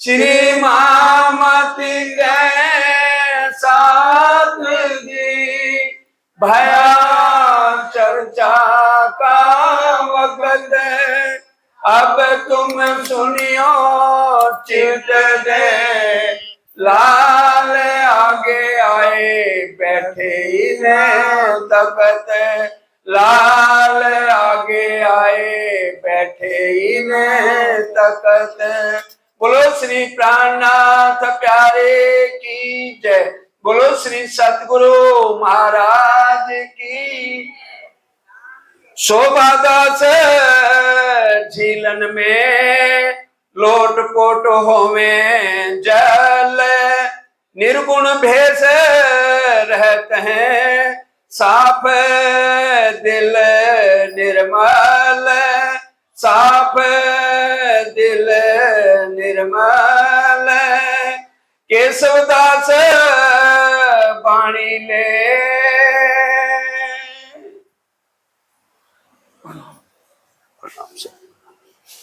श्री मामती के साथ जी भया चर्चा का वक्त, अब तुम सुनियो चित दे। लाल आगे आए बैठे इन्हें तकत, लाल आगे आए बैठे इन्हें तकत। बोलो श्री प्राणनाथ प्यारे की जय। बोलो श्री सतगुरु महाराज की। शोभा दास झीलन में लोट पोट होवे जल, निर्गुण भेष रहते हैं साफ दिल निर्मल, साफ दिल निर्मल। केशवदास बाणी ले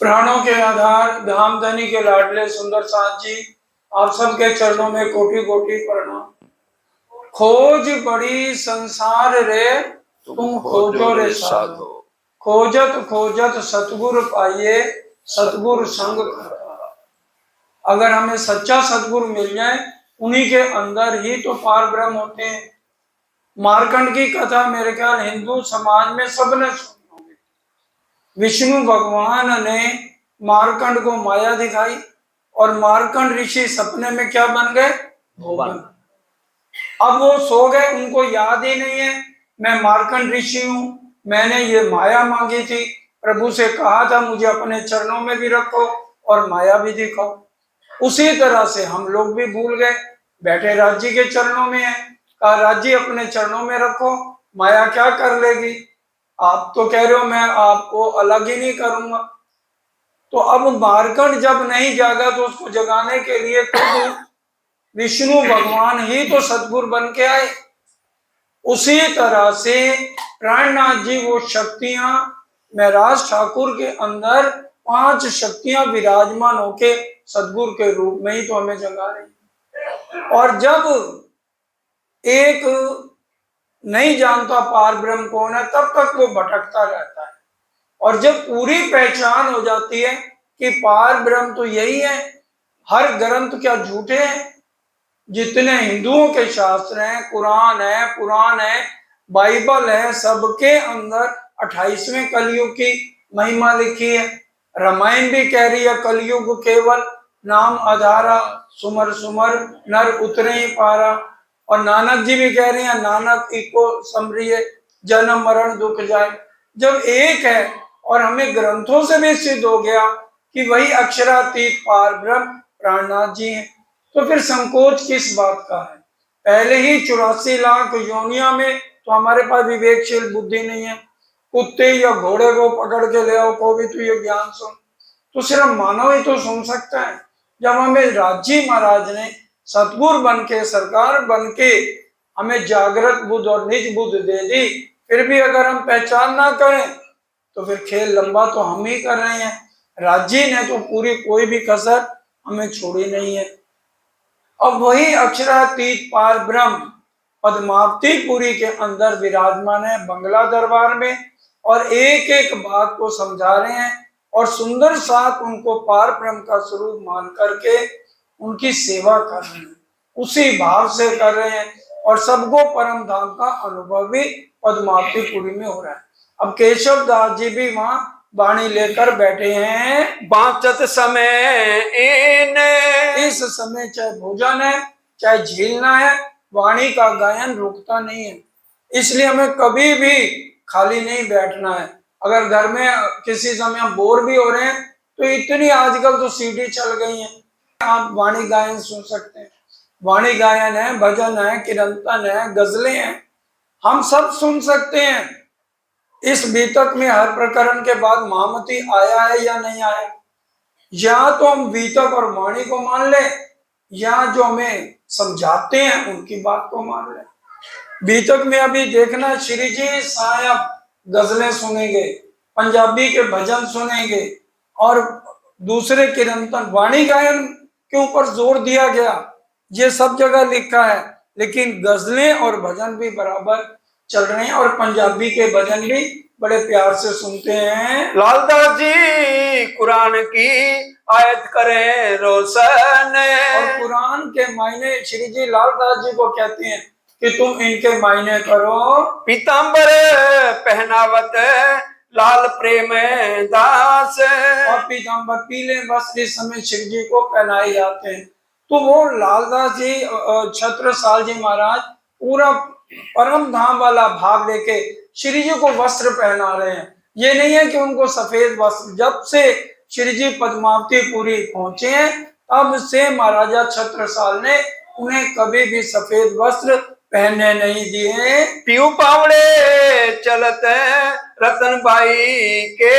प्राणों के आधार धामधनी के लाडले सुंदर साथ जी, आप सबके चरणों में कोटि कोटि प्रणाम। खोज बड़ी संसार रे तुम खोजो रे साधो, खोजत खोजत सतगुरु पाइए सतगुरु संग करता। अगर हमें सच्चा सतगुरु मिल जाए, उन्हीं के अंदर ही तो पार ब्रह्म होते हैं। मार्कंड की कथा मेरे ख्याल हिंदू समाज में सबने सुनी होगी। विष्णु भगवान ने मार्कंड को माया दिखाई और मार्कंड ऋषि सपने में क्या बन गए? भुवन। अब वो सो गए, उनको याद ही नहीं है मैं मार्कंड ऋषि हूं, मैंने ये माया मांगी थी, प्रभु से कहा था मुझे अपने चरणों में भी रखो और माया भी दिखाओ। उसी तरह से हम लोग भी भूल गए, बैठे राज्य के चरणों में है, कहा राज्य अपने चरणों में रखो, माया क्या कर लेगी। आप तो कह रहे हो मैं आपको अलग ही नहीं करूंगा। तो अब मार्कंड जब नहीं जागा तो उसको जगाने के लिए खुद विष्णु भगवान ही तो सतगुरु बन के आए। उसी तरह से प्राणनाथ जी वो शक्तियां महराज ठाकुर के अंदर 5 शक्तियां विराजमान होके सतगुरु के रूप में ही तो हमें जगा रही। और जब एक नहीं जानता पार ब्रह्म कौन है, तब तक वो भटकता रहता है। और जब पूरी पहचान हो जाती है कि पार ब्रह्म तो यही है, हर ग्रंथ क्या झूठे हैं, जितने हिंदुओं के शास्त्र हैं, कुरान है, पुराण है, बाइबल है, सबके अंदर 28वें कलयुग की महिमा लिखी है। रामायण भी कह रही है कलयुग केवल नाम आधारा, सुमर सुमर नर उतरे ही पारा। और नानक जी भी कह रही हैं नानक इको समरिय जन्म मरण दुख जाए। जब एक है और हमें ग्रंथों से भी सिद्ध हो गया कि वही अक्षरातीत पार ब्रह्म प्राणनाथ जी हैं, तो फिर संकोच किस बात का है। पहले ही 84 लाख योनिया में तो हमारे पास विवेकशील बुद्धि नहीं है। कुत्ते या घोड़े को पकड़ के ले आओ को भी तू ये ज्ञान सुन, तो सिर्फ मानव ही तो सुन सकता है। जब हमें राजी महाराज ने सतगुरु बन के सरकार बन के हमें जागृत बुद्ध और निज बुद्ध दे दी, फिर भी अगर हम पहचान ना करें तो फिर खेल लंबा तो हम ही कर रहे हैं। राजी ने तो पूरी कोई भी कसर हमें छोड़ी नहीं है। अब वही अक्षरातीत पार ब्रह्म पद्मावतीपुरी के अंदर विराजमान है बंगला दरबार में, और एक एक बात को समझा रहे हैं और सुंदर साथ उनको पार ब्रह्म का स्वरूप मान करके उनकी सेवा कर रहे हैं, उसी भाव से कर रहे हैं। और सबको परम धाम का अनुभव भी पद्मावतीपुरी में हो रहा है। अब केशव दास जी भी वहां वाणी लेकर बैठे हैं। बाँचत समय इस समय चाहे भोजन है चाहे झीलना है, वाणी का गायन रुकता नहीं है। इसलिए हमें कभी भी खाली नहीं बैठना है। अगर घर में किसी समय हम बोर भी हो रहे हैं तो इतनी आजकल तो सीडी चल गई है, आप वाणी गायन सुन सकते हैं। वाणी गायन है, भजन है, कीर्तन है, गजलें हैं, हम सब सुन सकते हैं। इस बीतक में हर प्रकरण के बाद महामती आया है या नहीं आया, या तो हम बीतक और वाणी को मान ले, या जो हमें समझाते हैं उनकी बात को मान ले। बीतक में अभी देखना श्री जी साहब गजलें सुनेंगे, पंजाबी के भजन सुनेंगे और दूसरे कीर्तन। वाणी गायन के ऊपर जोर दिया गया, ये सब जगह लिखा है। लेकिन गजलें और भजन भी बराबर चल रहे हैं और पंजाबी के भजन भी बड़े प्यार से सुनते हैं। लालदास जी कुरान की आयत करें रोशन, और कुरान के मायने श्री जी लालदास जी को कहते हैं कि तुम इनके मायने करो। पीतांबर पहनावत लाल प्रेम दास, और पीताम्बर पीले वस्त्र इस समय शिव जी को पहनाए जाते हैं। तो वो लालदास जी छत्रसाल जी महाराज पूरा परम धाम वाला भाव लेके श्री जी को वस्त्र पहना रहे हैं। ये नहीं है कि उनको सफेद वस्त्र, जब से श्री जी पद्मावतीपुरी पहुंचे हैं तब से महाराजा छत्रसाल ने उन्हें कभी भी सफेद वस्त्र पहनने नहीं दिए। पीऊ पावड़े चलत रतनबाई के,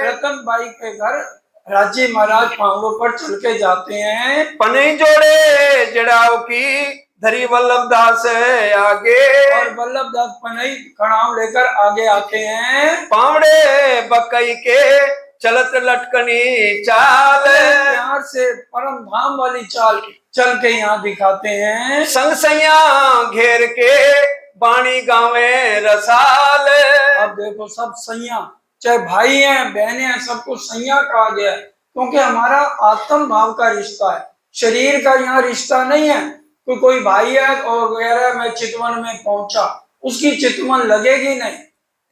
रतनबाई के घर राजी महाराज पांवड़ों पर चल के जाते हैं। पनई जोड़े जड़ाव की धरी वल्लभ दास आगे, और वल्लभ दास पनई खड़ाव लेकर आगे आते हैं। पावड़े बकई के चलत लटकनी चाल, प्यार से परम धाम वाली चाल चल के यहाँ दिखाते हैं। संग सैया घेर के बाणी गावे रसाल। अब देखो सब सैया, चाहे भाई हैं बहनें हैं, सबको सैया कहा गया है क्योंकि हमारा आत्म भाव का रिश्ता है, शरीर का यहाँ रिश्ता नहीं है। कोई भाई है और वगैरह मैं चितवन में पहुंचा, उसकी चितवन लगेगी नहीं,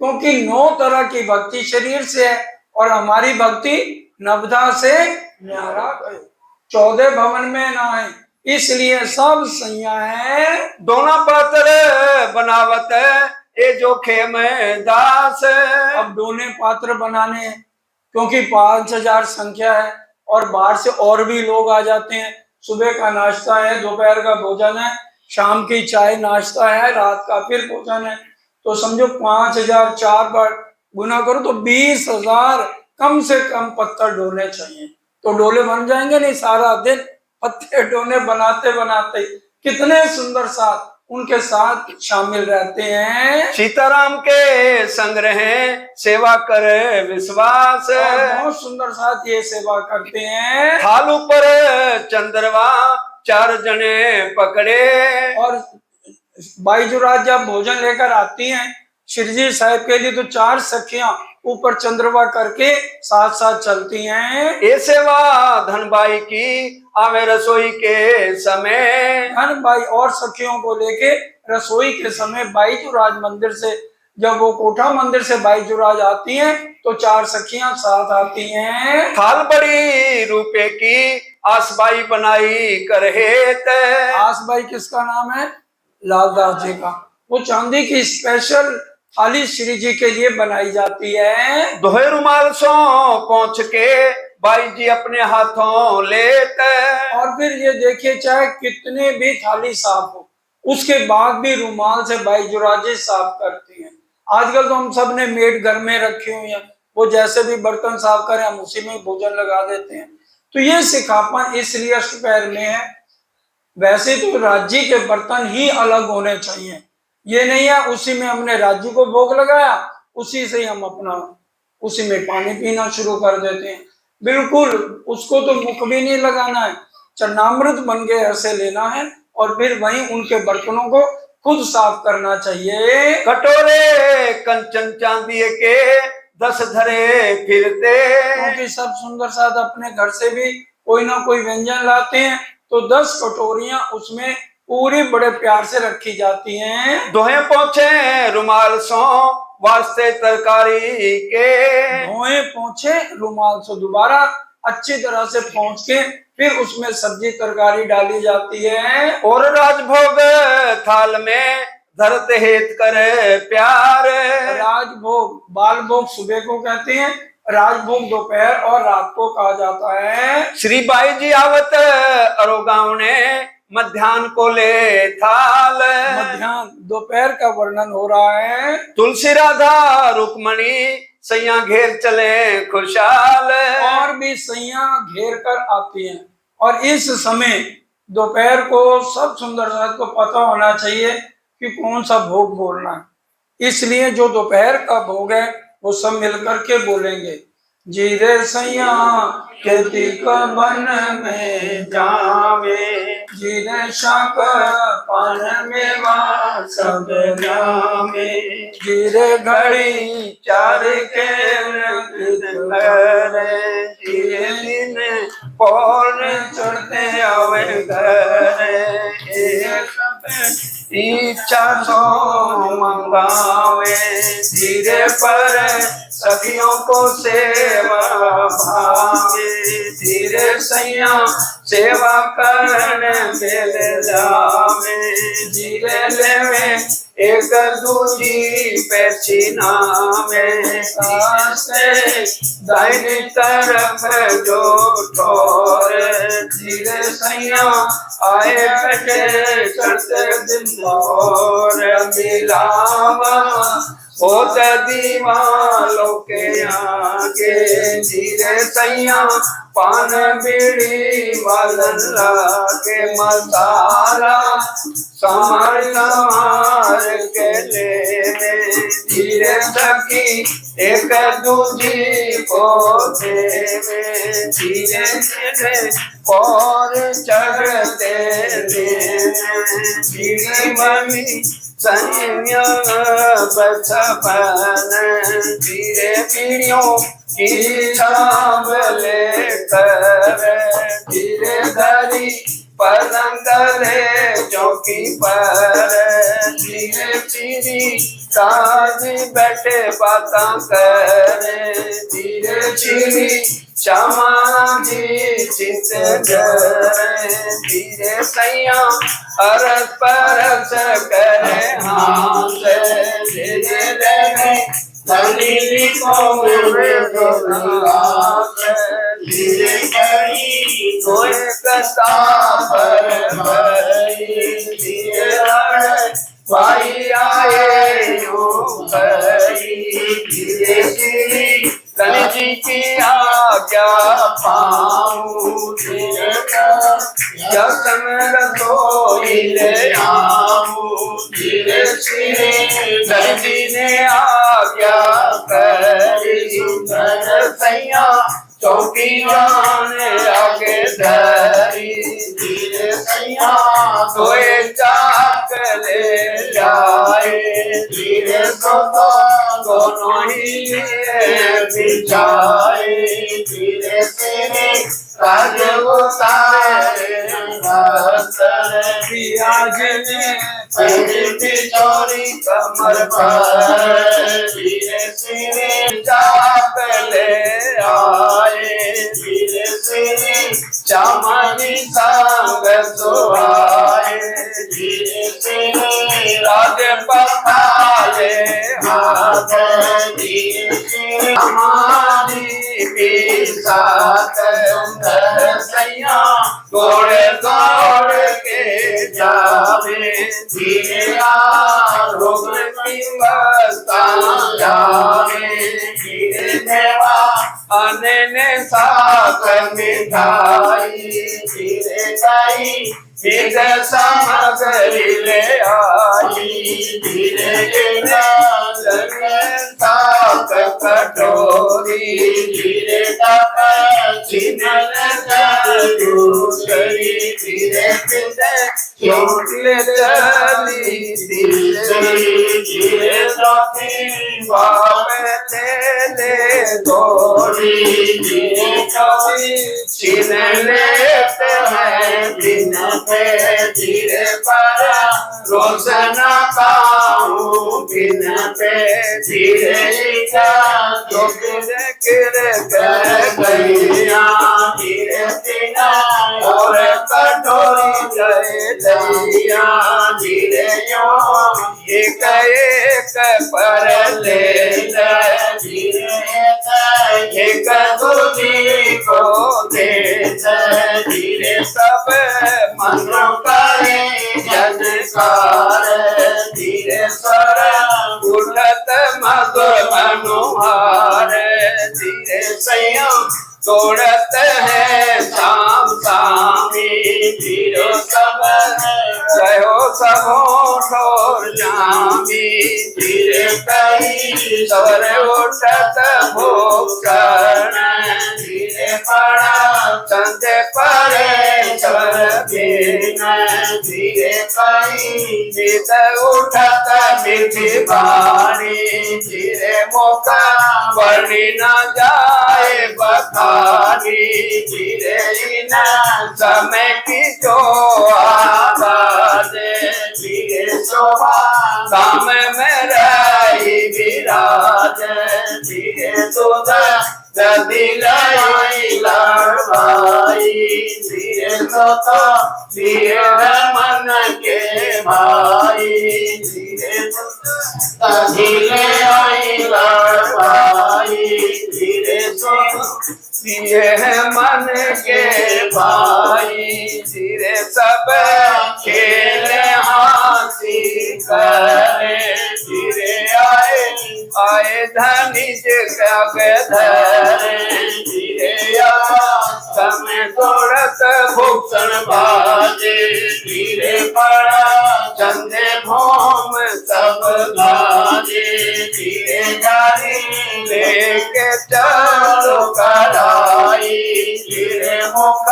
क्योंकि 9 तरह की भक्ति शरीर से है और हमारी भक्ति नवधा से न्यारा है, 14 भवन में ना है, इसलिए सब सैया है। दोनों पात्र बनावत ये जो खेम दास। अब दोने पात्र बनाने हैं क्योंकि 5000 संख्या है और बाहर से और भी लोग आ जाते हैं। सुबह का नाश्ता है, दोपहर का भोजन है, शाम की चाय नाश्ता है, रात का फिर भोजन है। तो समझो 5000 4 बार गुना करो तो 20,000 कम से कम पत्थर डोले चाहिए। तो डोले बन जाएंगे नहीं, सारा दिन पत्ते डोले बनाते बनाते कितने सुंदर साथ उनके साथ शामिल रहते हैं। सीताराम के संग रहे सेवा करे विश्वास, बहुत सुंदर साथ ये सेवा करते हैं। थाल ऊपर चंद्रवा 4 जने पकड़े, और बाईजुराज जब भोजन लेकर आती हैं श्री जी साहब के लिए तो 4 सखियां ऊपर चंद्रवा करके साथ साथ चलती हैं। ये सेवा धनबाई की आवे रसोई के समय, धनबाई और सखियों को लेके रसोई के समय बाईजुराज मंदिर से, जब वो कोठा मंदिर से बाईजुराज आती हैं तो 4 सखियां साथ आती हैं। थाल बड़ी रुपए की आसबाई बनाई करहेत। आसबाई किसका नाम है? लालदास जी का। वो चांदी की स्पेशल थाली श्री जी के लिए बनाई जाती है। दोहे रुमाल सो पहुंच के बाई जी अपने हाथों लेते, और फिर ये देखिए चाहे कितने भी थाली साफ हो उसके बाद भी रुमाल से बाईजुराजी साफ करती हैं। आजकल तो हम सब ने मेड घर में रखी हुई है, वो जैसे भी बर्तन साफ करें हम उसी में भोजन लगा देते हैं। तो ये सिखापन इसलिए अष्टपहर में है। वैसे तो राज्य के बर्तन ही अलग होने चाहिए, ये नहीं है उसी में हमने राज्य को भोग लगाया उसी से हम अपना उसी में पानी पीना शुरू कर देते हैं। बिल्कुल उसको तो मुख भी नहीं लगाना है, चरणामृत बन के ऐसे लेना है और फिर वहीं उनके बर्तनों को खुद साफ करना चाहिए। कटोरे कंचन चांदी के 10 धरे फिरते, क्योंकि सब सुंदर साथ अपने घर से भी कोई ना कोई व्यंजन लाते हैं तो 10 कटोरियां उसमें पूरी बड़े प्यार से रखी जाती हैं। दोहे पहुंचे रुमाल सो वास्ते तरकारी के, धोए पोंछे रुमाल से दोबारा अच्छी तरह से पोंछ के फिर उसमें सब्जी तरकारी डाली जाती है। और राजभोग थाल में धरते हेत करे प्यार। राजभोग बाल भोग सुबह को कहते हैं, राजभोग दोपहर और रात को कहा जाता है। श्री बाई जी आवत अरोगांव ने मध्याह्न को ले थाल, मध्याह्न दोपहर का वर्णन हो रहा है। तुलसी राधा रुक्मणी सैया घेर चले खुशहाल, और भी सैया घेर कर आती हैं। और इस समय दोपहर को सब सुंदर साथ को पता होना चाहिए कि कौन सा भोग बोलना है, इसलिए जो दोपहर का भोग है वो सब मिलकर के बोलेंगे। जीरे सैया खेती का बन में जावे, जीरे शाक पान मेवा सब जावे, जीरे घड़ी चार के करे, जीरे दिन पौर चढ़ते आवे घर, इच्छा सो मंगावे, धीरे पर सखियों को सेवा भावे, धीरे सैया सेवा करने मिल जावे, धीरे लेवे एक दूजी पे नामे, दाहिनी तरफ जो ठोर, धीरे सैया आए बैठे करते दिन और मिलावा होत दीवालों के आगे, धीरे सैया पान बीड़ी वालन लागे, मसाला संभार के ले, धीरे सखी एक दूजी को देवे, धीरे धीरे और चढ़ते धीरे मम्मी सैया बचपन, धीरे पीढ़ियों की छाव लेकर, धीरे धरी पलंग ले चौकी पर, धीरे पीढ़ी काजी बैठे बातें करे, धीरे चीरी श्यामा जी चित जरे, धीरे सैया अरस परस करे हाथ, धीरे रहे धीरे को धीरे करी कोई कथा पर धीरे भाई आए धीरे धीरे जी की आज्ञा पाऊं, जसम रसोई ले आऊं, धीरे धीरे जी ने आज्ञा करी, सैया चौकी जाने आगे धरी, धीरे सैया सोए चाक ले जाए, धीरे सोता दोनों ही बिछाए, धीरे तेरे राज उतारे आज ने चोरी कमर पर, धीरे तेरे चाक ले आए, धीरे तेरे चामनी संग सुहाए, धीरे तेरे राज पखाले हाथ, धीरे तेरे हमारी भी साथ सैया गोड़े दौड़ के जावे, धीरे रोग की बस्ता जावे, धीरे देवा अने साथ मिठाई, धीरे गाई विध सामग्री ले आई, धीरे साथ कटोरी, धीरे चिन्हन दूसरी, धीरे चोटले चली धीरे बाप ले थोड़ी, धीरे कभी छीन लेते हैं दिन पे, धीरे पर रोशन पाऊं बिन पे, धीरे जो गिर कर गैया, धीरे बिना और कटोरी गए दैया, धीरे एक एक पर ले धीरे एक दूजी को दे, धीरे सब मनो करे जनकार, धीरे स्वर उठत मधुर मनोहार, धीरे संयम तोड़त है शाम शामी, धीरो सब कहो सबो ठोर जामी धीरे कही सवर उठत भूषण धीरे पड़ा संते परे सवर बीन धीरे कही नित उठत मिथि बाणी धीरे मुख वर्णी न जाए बखानी धीरे न समय की जो आवाजे धीरे शोभा काम में रही विराज धीरे तुझ जदि लड़ाई लड़वाई धीरे तो धीरे मन के भाई धीरे धीरे आई लड़वाई धीरे धीरे मन के भाई धीरे सब खेले हंसी करे धीरे आए धनी जग धरे धीरे समय दौड़त भूषण बाजे धीरे पड़ा चंदे भोम सब गाजे धीरे जारी लेके चलो कराई धीरे मुख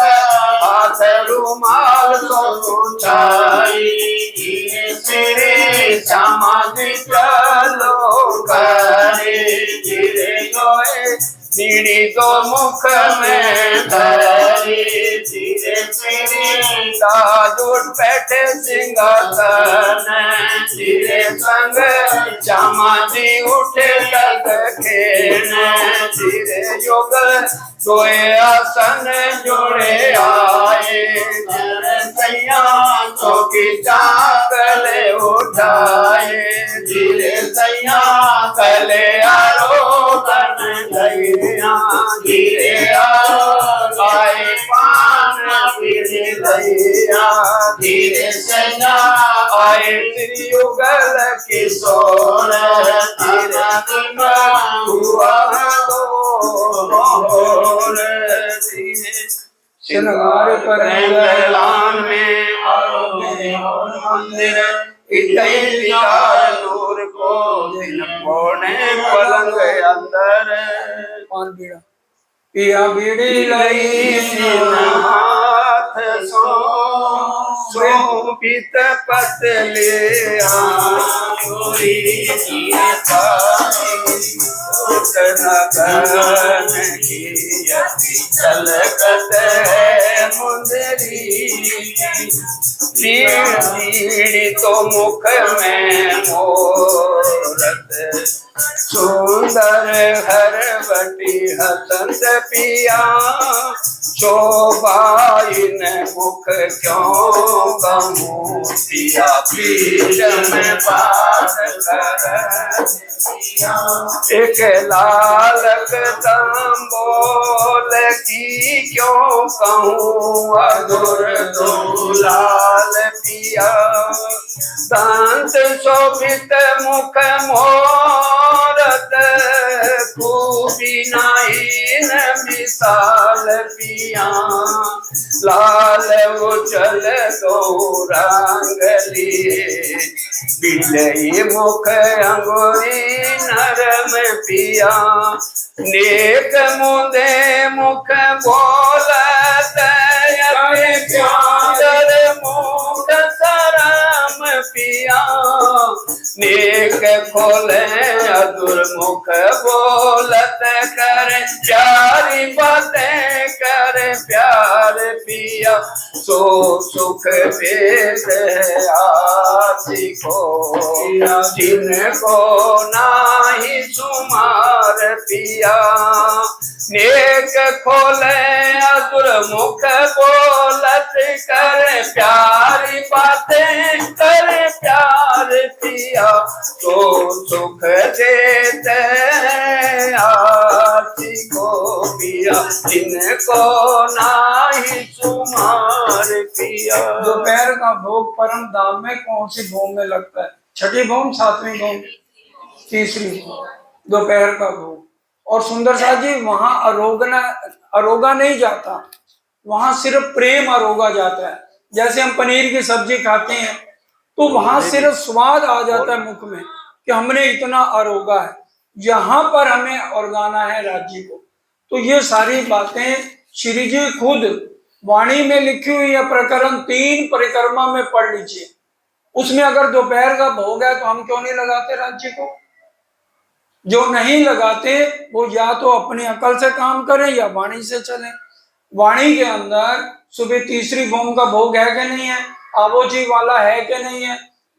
हाथ रुमाल तो उठाई धीरे तेरे समाधि चलो करे धीरे गोए सीढ़ी तो मुख में धरी धीरे तेरे ताज उठ बैठे सिंहासन धीरे संग समाधि उठे तक खेन धीरे योग सोए आसन जोड़े आए सैया चौकी चाकले उठाए धीरे सैया कले आरोपन गैया धीरे आए पान पीने गैया धीरे सैया आए त्रियुगल किशोर धीरे हुआ श्रृंगार पर लान में मंदिर दूर को दिन कोने पलंग अंदर पान बीड़ा पिया बीड़ी लई हाथ शोभित पतले आंगुरी चलकत है मुंदरी पीड़ी तो मुख में मोरत सुंदर हर बटी हसंत पिया शोभाई ने मुख क्यों कमूतिया पीठ में पास कर एक लालक तंबोल की क्यों कहूँ अधुर दो लाल पिया दांत शोभित मुख मोरत खूबी नहीं मिसाल पिया लाल उजल दो रंग लिए बिलई मुख अंगुरी नरम पिया नेक मुदे मुख बोलत प्यार मुख सरम पिया नेक खोले अधुर मुख बोलत कर प्यारी बातें कर प्यार पिया सो सुख देत है आसी को जिनको नाही सुमार पिया नेक खोले अधुर मुख बोलत कर प्यारी बातें कर प्यार पिया तो सुख देते आसी को पिया जिनको नाही सुमार पिया। दोपहर का भोग परम धाम में कौन सी भूम में लगता है? छठी भूम, सातवीं भूम, तीसरी भूम, दोपहर का भोग। और सुंदर साथ जी वहां अरोगा नहीं जाता, वहां सिर्फ प्रेम अरोगा जाता है। जैसे हम पनीर की सब्जी खाते हैं तो वहां सिर्फ स्वाद आ जाता है मुख में कि हमने इतना अरोगा है, यहाँ पर हमें औरगाना है राज्य को। तो ये सारी बातें श्री जी खुद वाणी में लिखी हुई है। प्रकरण 3 परिक्रमा में पढ़ लीजिए। उसमें अगर दोपहर का भोग है तो हम क्यों नहीं लगाते राज्य को? जो नहीं लगाते वो या तो अपनी अकल से काम करें या वाणी से चले। वाणी के अंदर सुबह तीसरी भोम का भोग है कि नहीं है, आवोजी वाला है कि नहीं है,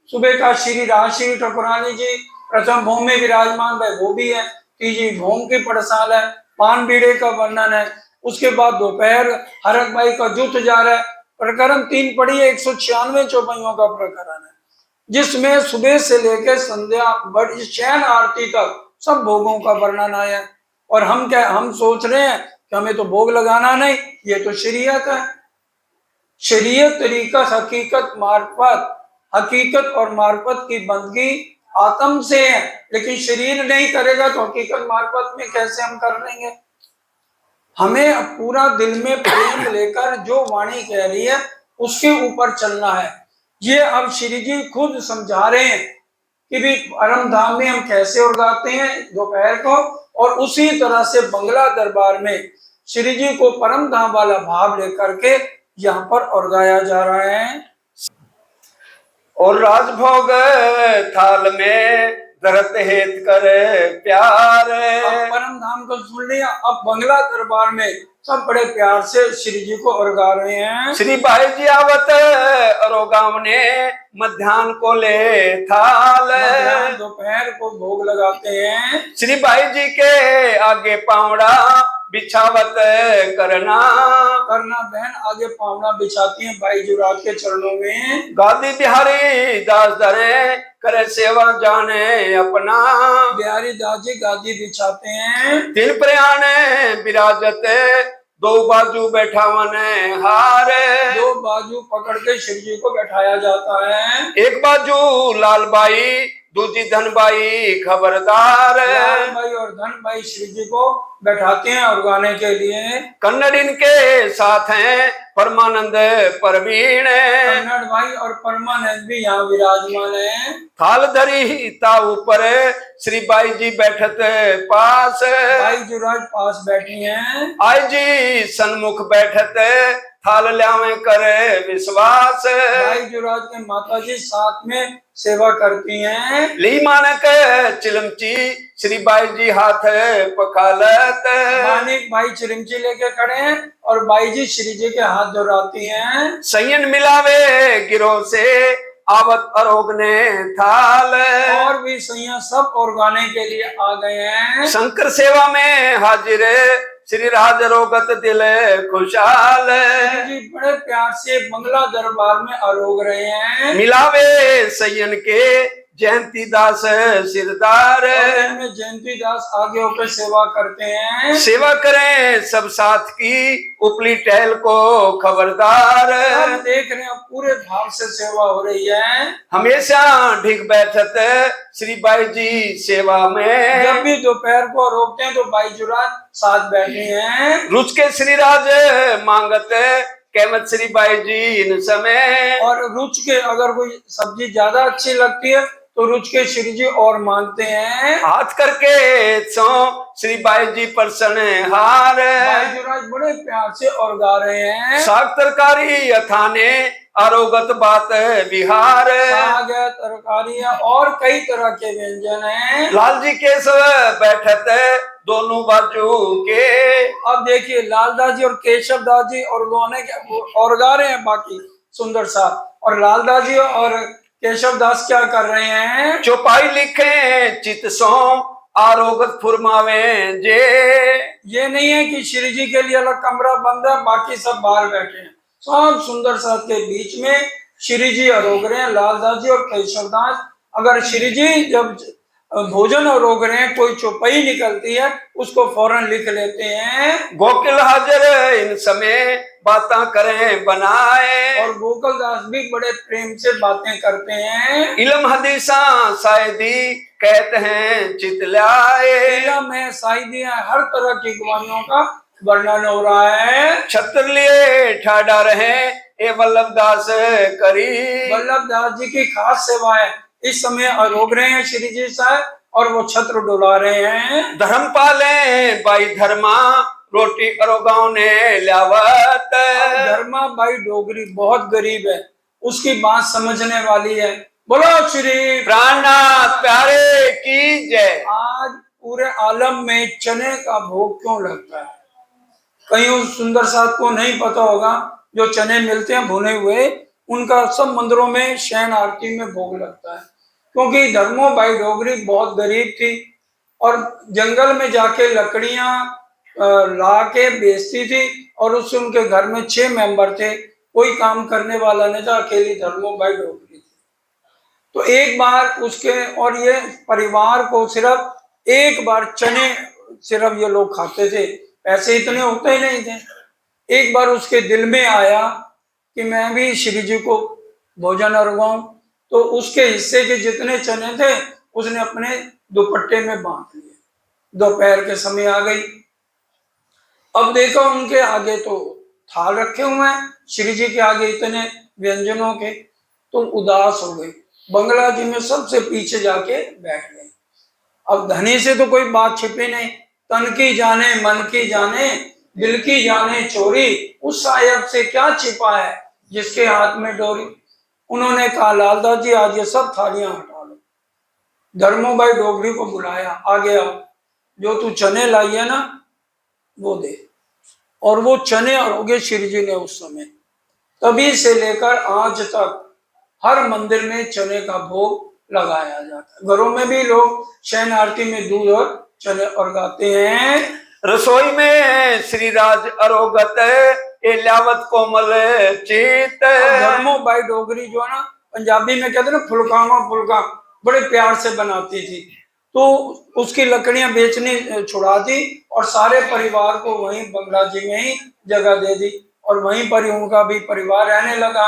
सुबह का श्री राजश्री ठाकुरानी जी प्रथम भोम में विराजमान है वो भी है, तीसरी भोम की पड़साल है, पान बीड़े का वर्णन है, उसके बाद दोपहर हरक भाई का जुट जा रहा है। प्रकरण 3 पढ़िए, 196 चौपाइयों का प्रकरण है, जिसमें सुबह से लेकर संध्या बड़ी शयन आरती तक सब भोगों का वर्णन आया है। और हम सोच रहे हैं कि हमें तो भोग लगाना नहीं, ये तो शरीयत है। शरीयत तरीका हकीकत मार्फत, हकीकत और मार्फत की बंदगी आत्म से है, लेकिन शरीर नहीं करेगा तो हकीकत मार्फत में कैसे हम कर लेंगे? हमें पूरा दिल में प्रेम लेकर जो वाणी कह रही है उसके ऊपर चलना है। ये अब श्री जी खुद समझा रहे हैं कि भी परम धाम में हम कैसे उड़ाते हैं दोपहर को, और उसी तरह से बंगला दरबार में श्री जी को परम धाम वाला भाव लेकर के यहाँ पर उड़ाया जा रहा है। और राजभोग थाल में धरत हेत कर प्यार। अब परम धाम को सुन लिया, अब बंगला दरबार में सब बड़े प्यार से श्री जी को उड़गा रहे हैं। श्री भाई जी आवत अरोगाम ने मध्यान्ह को ले थाल। दोपहर को भोग लगाते हैं। श्री भाई जी के आगे पावड़ा बिछावत करना। बहन आगे पावड़ा बिछाती हैं भाई जुरात के चरणों में। गादी बिहारी दास दरे करे सेवा जाने अपना। बिहारी दास जी गादी बिछाते हैं। तिल प्रयाण विराजत दो बाजू बैठावन हार। दो बाजू पकड़ के शिव जी को बैठाया जाता है। एक बाजू लालबाई दूजी धनबाई खबरदार। लालबाई और धनबाई शिव जी को बैठाते हैं और गाने के लिए। कन्नड़ इनके साथ हैं परमानंद परवीण। कन्नड़ भाई और परमानंद भी यहाँ विराजमान है। थाल धरी ता ऊपर श्री बाई जी बैठत पास। बाई जुराज पास बैठी हैं। आई जी सन्मुख बैठत थाल ल्यावे करे विश्वास। बाई जुराज के माता जी साथ में सेवा करती हैं। ली मानक चिलमची श्री बाई जी हाथ पखालत। मानिक भाई चिलमची लेके खड़े हैं और बाई जी श्री जी के हाथ दोहराती हैं। संयन मिलावे गिरोह से आवत अरोग ने थाल। और भी सैया सब और गाने के लिए आ गए हैं। शंकर सेवा में हाजिर श्री राज रोगत दिल खुशहाल। जी बड़े प्यार से बंगला दरबार में अरोग रहे हैं। मिलावे सैयन के जयंती दास सिरदार। जयंती दास आगे होकर सेवा करते हैं। सेवा करें सब साथ की उपली टहल को खबरदार। हम देख रहे हैं पूरे भाव से सेवा हो रही है। हमेशा ढिक बैठत श्री बाई जी सेवा में। जब भी दोपहर को रोकते हैं तो बाई जुराज साथ बैठे हैं। रुच के श्री राज मांगत कहमत श्री बाई जी इन समय। और रुच के अगर कोई सब्जी ज्यादा अच्छी लगती है तो रुच के श्री जी और मांगते हैं। हाथ करके सो श्री बाई जी प्रसन्न हार। बाई जुराज बड़े प्यार से और गा रहे हैं। साग तरकारी अथाने अरोगत बात बिहार। साग है, तरकारी है और कई तरह के व्यंजन हैं। लाल जी के सब बैठत दोनों बाजू के। अब देखिए लालदास जी और केशव दास जी और गाने और गा रहे हैं बाकी सुंदर सा, और लालदास जी और केशव दास क्या कर रहे हैं? चौपाई लिखे चित सो आरोगत फुरमावे जे। ये नहीं है कि श्री जी के लिए अलग कमरा बंद है, बाकी सब बाहर बैठे हैं। सब सुंदर साथ के बीच में श्री जी अरोग रहे हैं, लालदास जी और केशव दास। अगर श्री जी जब भोजन अरोग रहे हैं कोई चौपाई निकलती है उसको फौरन लिख लेते हैं। गोकिल हाजर इन समय बातें करें बनाए। और गोकुल दास भी बड़े प्रेम से बातें करते हैं। इलम हदीसा शायदी कहते हैं चितलाए। इलम है, शायदी है, हर तरह की गवाहियों का वर्णन हो रहा है। छत्र लिए ठाडा रहे ए वल्लभदास करी। वल्लभ दास जी की खास सेवा है। इस समय रोक रहे हैं श्री जी साहब और वो छत्र डुला रहे हैं। धर्म पाले बाई धर्मा रोटी अरो गाँव ने ल्यावत। धर्मा बाई डोगरी बहुत गरीब है, उसकी बात समझने वाली है। बोलो श्री प्राणनाथ प्यारे की जय। आज पूरे आलम में चने का भोग क्यों लगता है? कहीं सुंदर साथ को नहीं पता होगा, जो चने मिलते हैं भुने हुए, उनका सब मंदिरों में शयन आरती में भोग लगता है। क्योंकि धर्मो बाई डोगरी बहुत गरीब थी और जंगल में जाके लकड़ियां ला के बेचती थी और उससे उनके घर में 6 मेंबर थे, कोई काम करने वाला नहीं था, अकेली धर्मो बाई डोगरी थी। तो एक बार उसके और ये परिवार को सिर्फ एक बार चने सिर्फ ये लोग खाते थे, पैसे इतने होते ही नहीं थे। एक बार उसके दिल में आया कि मैं भी श्री जी को भोजन अर्वाऊं, तो उसके हिस्से के जितने चने थे उसने अपने दुपट्टे में बांध लिए। दोपहर के समय आ गई, अब देखो उनके आगे तो थाल रखे हुए हैं, श्री जी के आगे इतने व्यंजनों के, तो उदास हो गई। बंगला जी में सबसे पीछे जाके बैठ गए। अब धनी से तो कोई बात छिपी नहीं, तन की जाने मन की जाने दिल की जाने चोरी, उस साहिब से क्या छिपा है जिसके हाथ में डोरी। उन्होंने कहा लालदास जी आज ये सब थालियां हटा लो। धर्मो बाई डोगरी को बुलाया, आ गया, जो तू चने लाई है ना वो दे। और वो चने अरोगे श्री जी ने उस समय, तभी से लेकर आज तक हर मंदिर में चने का भोग लगाया जाता है। घरों में भी लोग शयन आरती में दूध और चने उगाते हैं। रसोई में श्री राज अरोगत ए ल्यावत कोमल चित। धर्मो बाई डोगरी जो है ना, पंजाबी में कहते हैं ना फुलकामा फुलका, बड़े प्यार से बनाती थी। तो उसकी लकड़ियां बेचनी छुड़ा दी और सारे परिवार को वहीं बंगला जी में ही जगह दे दी और वहीं पर ही उनका भी परिवार रहने लगा।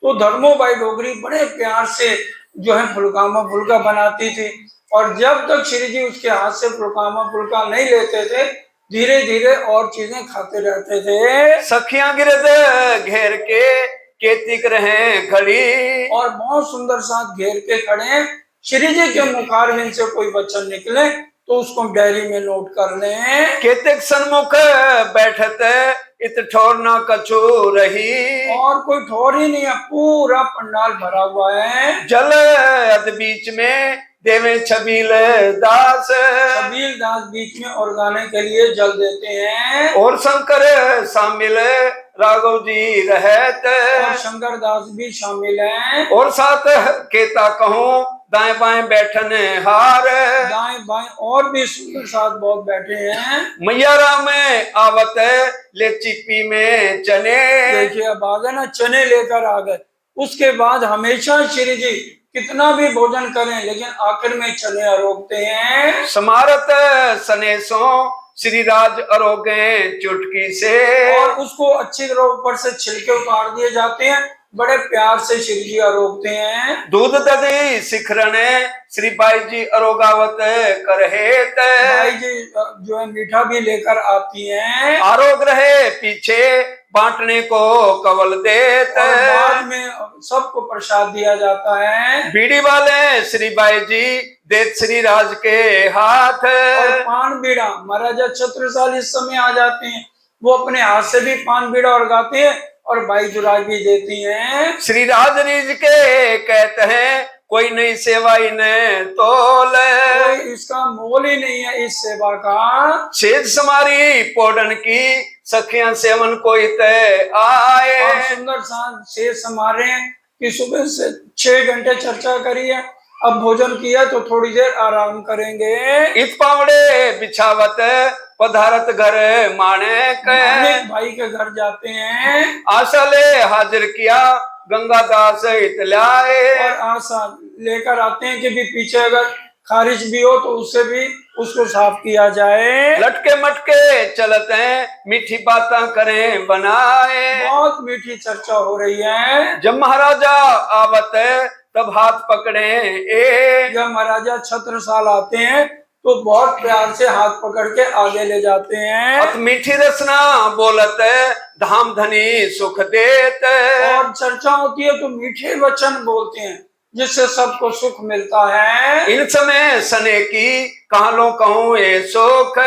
तो धर्मो बाई डोगरी बड़े प्यार से जो है फुलकामा फुलका बनाती थी और जब तक श्री जी उसके हाथ से फुलकामा फुलका नहीं लेते थे, धीरे धीरे और चीजें खाते रहते थे। सखियां गिरद घेर के केतिक रहे खड़ी। और बहुत सुंदर साथ घेर के खड़े। श्री जी के मुखारविंद से कोई वचन निकले तो उसको डायरी में नोट कर लें। केतिक सन्मुख बैठत इत ठोर न कछु रही। और कोई ठोर ही नहीं है, पूरा पंडाल भरा हुआ है। जल अद बीच में देवे छबील दास। छबील दास बीच में और गाने के लिए जल देते हैं। और शंकर शामिल राघव जी रहत। और शंकर दास भी शामिल हैं। और साथ केता कहूँ दाएं बाएं बैठन हार। दाएं बाएं और भी सुंदर साथ बहुत बैठे हैं। मैया राम आवत ले चिप्पी में चने। देखिए अब आ गए ना, चने लेकर आ गए। उसके बाद हमेशा श्री जी कितना भी भोजन करें लेकिन आखिर में चने अरोगते हैं। समारत सनेसों श्री राज अरोगे चुटकी से। और उसको अच्छी तरह ऊपर से छिलके उतार दिए जाते हैं, बड़े प्यार से श्री जी अरोगते हैं। दूध दधी शिखरण श्री बाई जी अरोगावत करहेत। बाई जी जो है मीठा भी लेकर आती हैं। आरोग रहे पीछे बांटने को कवल देत। और बाद में सबको प्रसाद दिया जाता है। बीड़ी वाले श्री बाई जी देत श्री राज के हाथ। और पान बीड़ा महाराजा छत्रसाल इस समय आ जाते हैं, वो अपने हाथ से भी पान बीड़ा उगाते हैं और बाई जुराज भी देती हैं। श्री राज रीज के कहते हैं कोई नई सेवा इन्हें तोल। कोई इसका मोल ही नहीं है इस सेवा का। सेज समारी पोडन की सखियां सेवन कोई तय आए। और सुंदर सा शेष समारे कि सुबह से 6 घंटे चर्चा करी है, अब भोजन किया तो थोड़ी देर आराम करेंगे। इत पावड़े बिछावत पधारत घर माणिक। भाई के घर जाते हैं। आशा ले हाजिर किया गंगा दास इतलाए। और आशा लेकर आते हैं कि भी पीछे अगर खारिज भी हो तो उससे भी उसको साफ किया जाए। लटके मटके चलते हैं मीठी बातें करें बनाए। बहुत मीठी चर्चा हो रही है। जब महाराजा आवत तब हाथ पकड़े ए। जब महाराजा छत्रसाल आते हैं तो बहुत प्यार से हाथ पकड़ के आगे ले जाते हैं। अत मीठी रसना बोलत धाम धनी सुख देत। और चर्चा होती है तो मीठे वचन बोलते हैं जिससे सबको सुख मिलता है। इन समय सने की कहां कहूं ये सुख।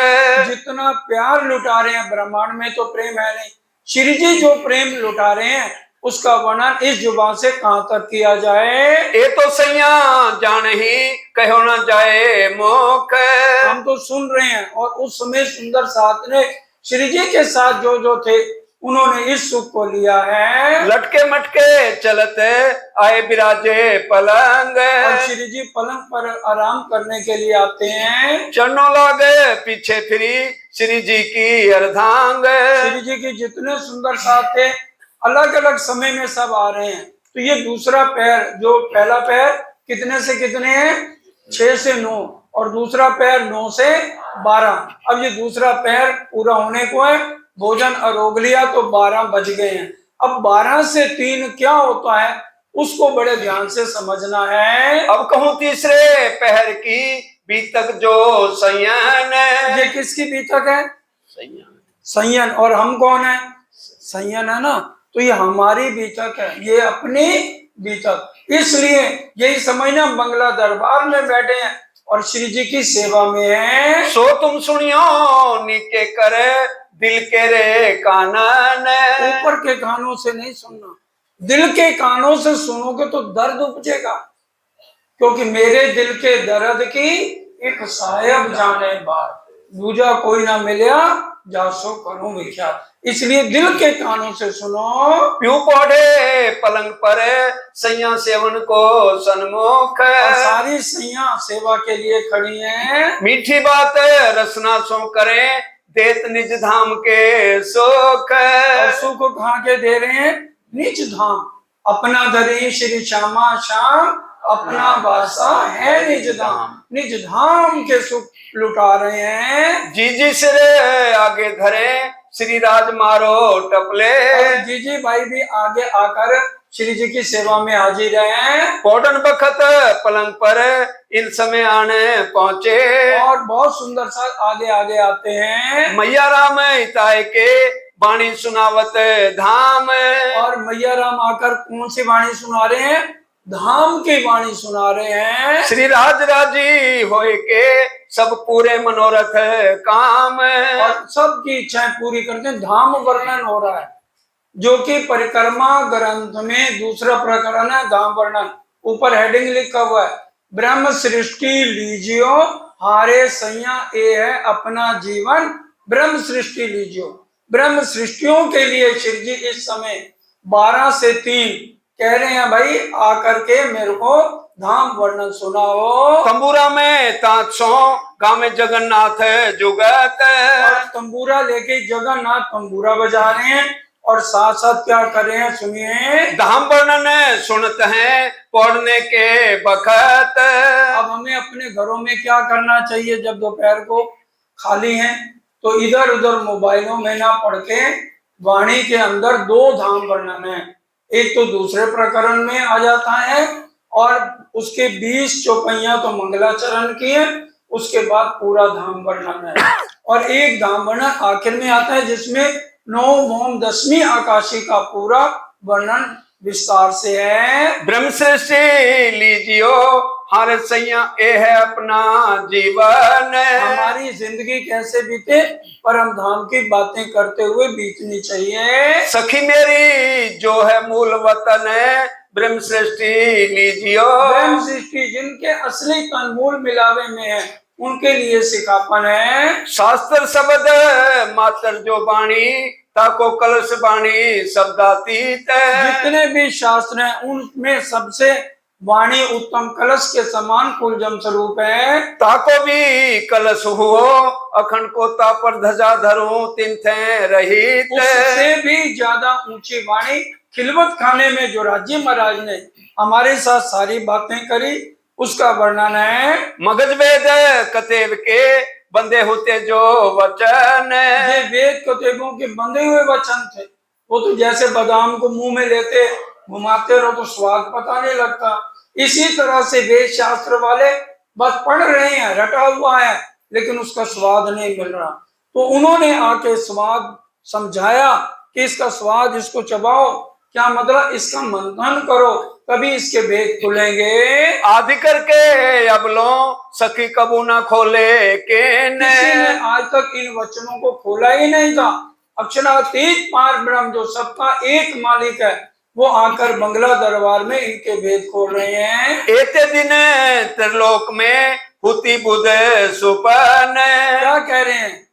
जितना प्यार लुटा रहे हैं, ब्रह्मांड में तो प्रेम है नहीं, श्री जी जो प्रेम लुटा रहे हैं उसका वर्णन इस जुबान से कहां तक किया जाए। ये तो सैया जान ही कहो न जाए मुख। हम तो सुन रहे हैं। और उस समय सुंदर साथ ने श्री जी के साथ जो थे उन्होंने इस सुख को लिया है। लटके मटके चलते आए बिराजे पलंग। और श्री जी पलंग पर आराम करने के लिए आते हैं। चरणों लागे पीछे फिरी श्री जी की अर्धांग। श्री जी के जितने सुंदर साथ थे अलग अलग समय में सब आ रहे हैं। तो ये दूसरा पैर, जो पहला पैर कितने से कितने हैं, 6 से 9, और दूसरा पैर 9 से 12। अब ये दूसरा पैर पूरा होने को है, भोजन अरोग लिया तो 12 बज गए हैं। अब 12 से 3 क्या होता है उसको बड़े ध्यान से समझना है। अब कहूं तीसरे पहर की बीतक जो संयन। ये किसकी बीतक है? संयन। और हम कौन है? संयन है ना। तो ये हमारी बीतक है, ये अपनी बीतक। इसलिए यही समझना, बंगला दरबार में बैठे हैं और श्री जी की सेवा में है। सो तुम सुनियो नीके करे दिल के रे कानन। ऊपर के कानों से नहीं सुनना, दिल के कानों से सुनोगे तो दर्द उपजेगा। क्योंकि मेरे दिल के दर्द की एक साहेब जाने बात, दूजा कोई ना मिलिया जासो करूं विख्यात। इसलिए दिल के कानों से सुनो। प्यू पौधे पलंग पर सैया सेवन को सन्मुख। सारी सैया सेवा के लिए खड़ी हैं। मीठी बात रसना सो करे देत निज धाम के सुख। और सुख कहाँ के दे रहे हैं? निज धाम। अपना धरी श्री श्यामा श्याम, अपना वासा है निज धाम। निज धाम के सुख लुटा रहे हैं। जी जी सिर आगे धरे श्री राज मारो टपले। जी जी भाई भी आगे आकर श्री जी की सेवा में हाजिर हैं। पौडन बखत पलंग पर इन समय आने पहुंचे। और बहुत सुंदर सा आगे आगे आते हैं। मैया राम इताए के वाणी सुनावत धाम। और मैया राम आकर कौन सी वाणी सुना रहे हैं? धाम की वाणी सुना रहे हैं। श्री राज राजी होए के सब पूरे मनोरथ काम। और सबकी इच्छाएं पूरी करते हैं। धाम वर्णन हो रहा है जो कि परिक्रमा ग्रंथ में दूसरा प्रकरण है, धाम वर्णन। ऊपर हेडिंग लिखा हुआ है, ब्रह्म सृष्टि लीजियो हारे सैया ये है अपना जीवन। ब्रह्म सृष्टि लीजियो। ब्रह्म सृष्टियों के लिए श्री जी इस समय 12 से 3 कह रहे हैं, भाई आकर के मेरे को धाम वर्णन सुनाओ। तंबूरा में तांसो गांव में जगन्नाथ जुगत। और तंबूरा लेके जगन्नाथ तंबूरा बजा रहे हैं और साथ साथ क्या कर रहे हैं सुनिए। धाम वर्णन सुनते हैं पढ़ने के बखत। अब हमें अपने घरों में क्या करना चाहिए जब दोपहर को खाली हैं? तो इधर उधर मोबाइलों में ना पढ़ के वाणी के अंदर 2 धाम वर्णन है। एक तो दूसरे प्रकरण में आ जाता है और उसके 20 चौपाइयां तो मंगलाचरण की है, उसके बाद पूरा धाम वर्णन है। और एक धाम वर्णन आखिर में आता है जिसमें 9 भौम 10वीं आकाशी का पूरा वर्णन विस्तार से है। ब्रह्म सृष्टि लीजियो हर सैया ये है अपना जीवन। हमारी जिंदगी कैसे बीते? परम धाम की बातें करते हुए बीतनी चाहिए। सखी मेरी जो है मूल वतन ब्रह्म सृष्टि लीजियो। ब्रह्म सृष्टि जिनके असली तन मूल मिलावे में है उनके लिए सिखापन है। शास्त्र शब्द मात्र जो बाणी ताको कलश बाणी शब्दातीत। जितने भी शास्त्र हैं उनमें सबसे वाणी उत्तम कलश के समान कुलजम स्वरूप है। ताको भी कलश हुओ अखंड को तापर ध्वजा धरो तिन थे रहित। उससे भी ज्यादा ऊंची वाणी खिलवत खाने में जो राज्य महाराज ने हमारे साथ सारी बातें करी उसका वर्णन है। मगज वेद कतेब के बंदे होते जो वचन। ये वेद कतेबों के बंधे हुए वचन थे। वो तो जैसे बादाम को मुंह में लेते घुमाते रहो तो स्वाद पता नहीं लगता। इसी तरह से वेद शास्त्र वाले बस पढ़ रहे हैं, रटा हुआ है, लेकिन उसका स्वाद नहीं मिल रहा। तो उन्होंने आके स्वाद समझाया कि इसका स्वाद, इसको चबाओ, क्या मतलब इसका मंथन करो, तभी इसके भेद खुलेंगे। आदि करके अब लो सखी कबू न खोले के किसी ने आज तक इन वचनों को खोला ही नहीं था। अक्षरातीत पार ब्रह्म जो सबका एक मालिक है, वो आकर बंगला दरबार में इनके भेद खोल रहे हैं। एते दिन त्रिलोक में हुती बुध सुपन। क्या कह रहे हैं?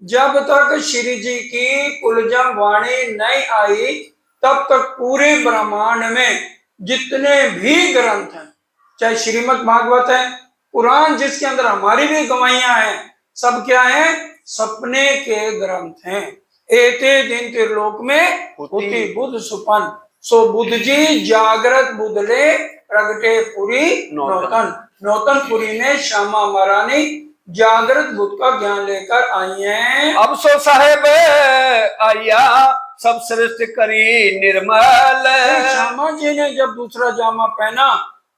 जब तक श्री जी की कुलजम वाणी नहीं आई, तब तक पूरे ब्रह्मांड में जितने भी ग्रंथ हैं, चाहे श्रीमद् भागवत है, पुराण जिसके अंदर हमारी भी गवाहियां हैं, सब क्या है? सपने के ग्रंथ हैं। एते दिन त्रिलोक में हुती बुध सुपन। सो बुध जी जागृत बुधले प्रगटे पुरी नौतन। नौतनपुरी में श्यामा महारानी जागृत बुद्ध का ज्ञान लेकर आई हैं। अब सो साहेब आया सब सृष्टि करी निर्मल। श्यामा जी ने जब दूसरा जामा पहना,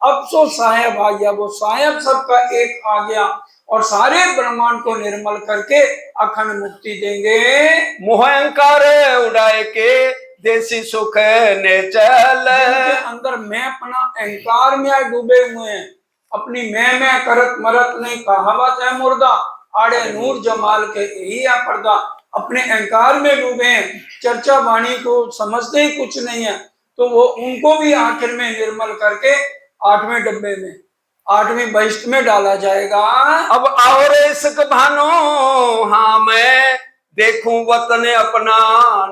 अब सो साहेब आ गया, वो साहेब सबका एक आ गया और सारे ब्रह्मांड को निर्मल करके अखंड मुक्ति देंगे। मोह अहंकार उड़ाए के देसी सुख ने चल। जिनके अंदर मैं अपना अहंकार में डूबे हुए हैं, अपनी मैं करत मरत नहीं कहावत है मुर्दा, आड़े नूर जमाल के यही है पर्दा। अपने अहंकार में डूबे हैं, चर्चा वाणी को समझते ही कुछ नहीं है, तो वो उनको भी आखिर में निर्मल करके 8वें डब्बे में, 8वीं बहिष्ठ में डाला जाएगा। अब और इसक भानो हाँ मैं देखूं वतन अपना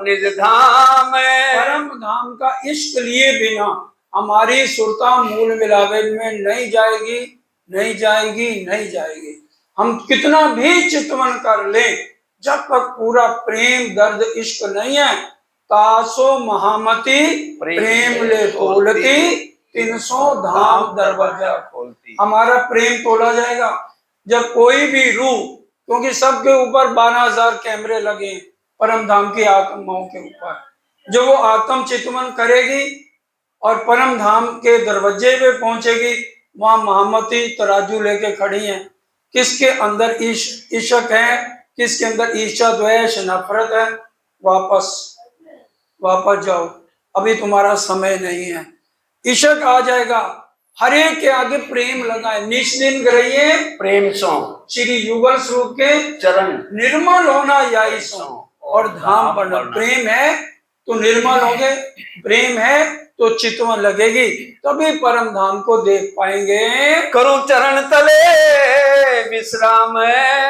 निज धाम। परम धाम का इश्क लिए बिना हमारी सुरता मूल मिलावे में नहीं जाएगी, नहीं जाएगी, नहीं जाएगी। हम कितना भी चितवन कर लें, जब तक पूरा प्रेम दर्द इश्क नहीं है, तासो महामती प्रेम ले तोलती 300 धाम दरवाजा खोलती। हमारा प्रेम तोला जाएगा जब कोई भी रूह, क्योंकि सबके ऊपर 12,000 कैमरे लगे परम धाम की आत्माओं के ऊपर, जो वो आत्म चितवन करेगी और परम धाम के दरवाजे पे पहुंचेगी, वहां महामती तराजू लेके खड़ी हैं। किसके अंदर इश्क है, किसके अंदर ईर्ष्या द्वेष नफरत है, वापस जाओ, अभी तुम्हारा समय नहीं है। इश्क आ जाएगा, हर एक के आगे प्रेम लगाए। निष्दिन ग्रहिए प्रेम सो श्री युगल स्वरूप के चरण निर्मल होना याई सो, और धाम पर प्रेम है तो निर्मल होंगे, प्रेम है तो चितवन लगेगी, तभी परम धाम को देख पाएंगे। करूं चरण तले विश्राम,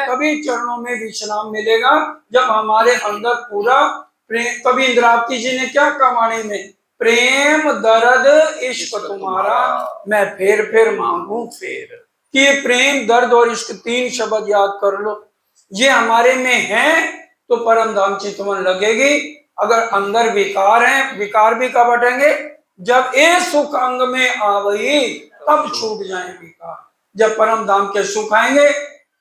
कभी चरणों में विश्राम मिलेगा जब हमारे अंदर पूरा प्रेम। कभी इंद्रावती जी ने क्या कहा वाणी में? प्रेम दर्द इश्क तुम्हारा मैं फेर फेर मांगू फेर। कि ये प्रेम दर्द और इश्क 3 शब्द याद कर लो, ये हमारे में है तो परम धाम चितवन लगेगी। अगर अंदर विकार है, विकार भी कब हटेंगे? जब ए सुख अंग में आवई तब छूट जाए विकार। जब परम धाम के सुख आएंगे,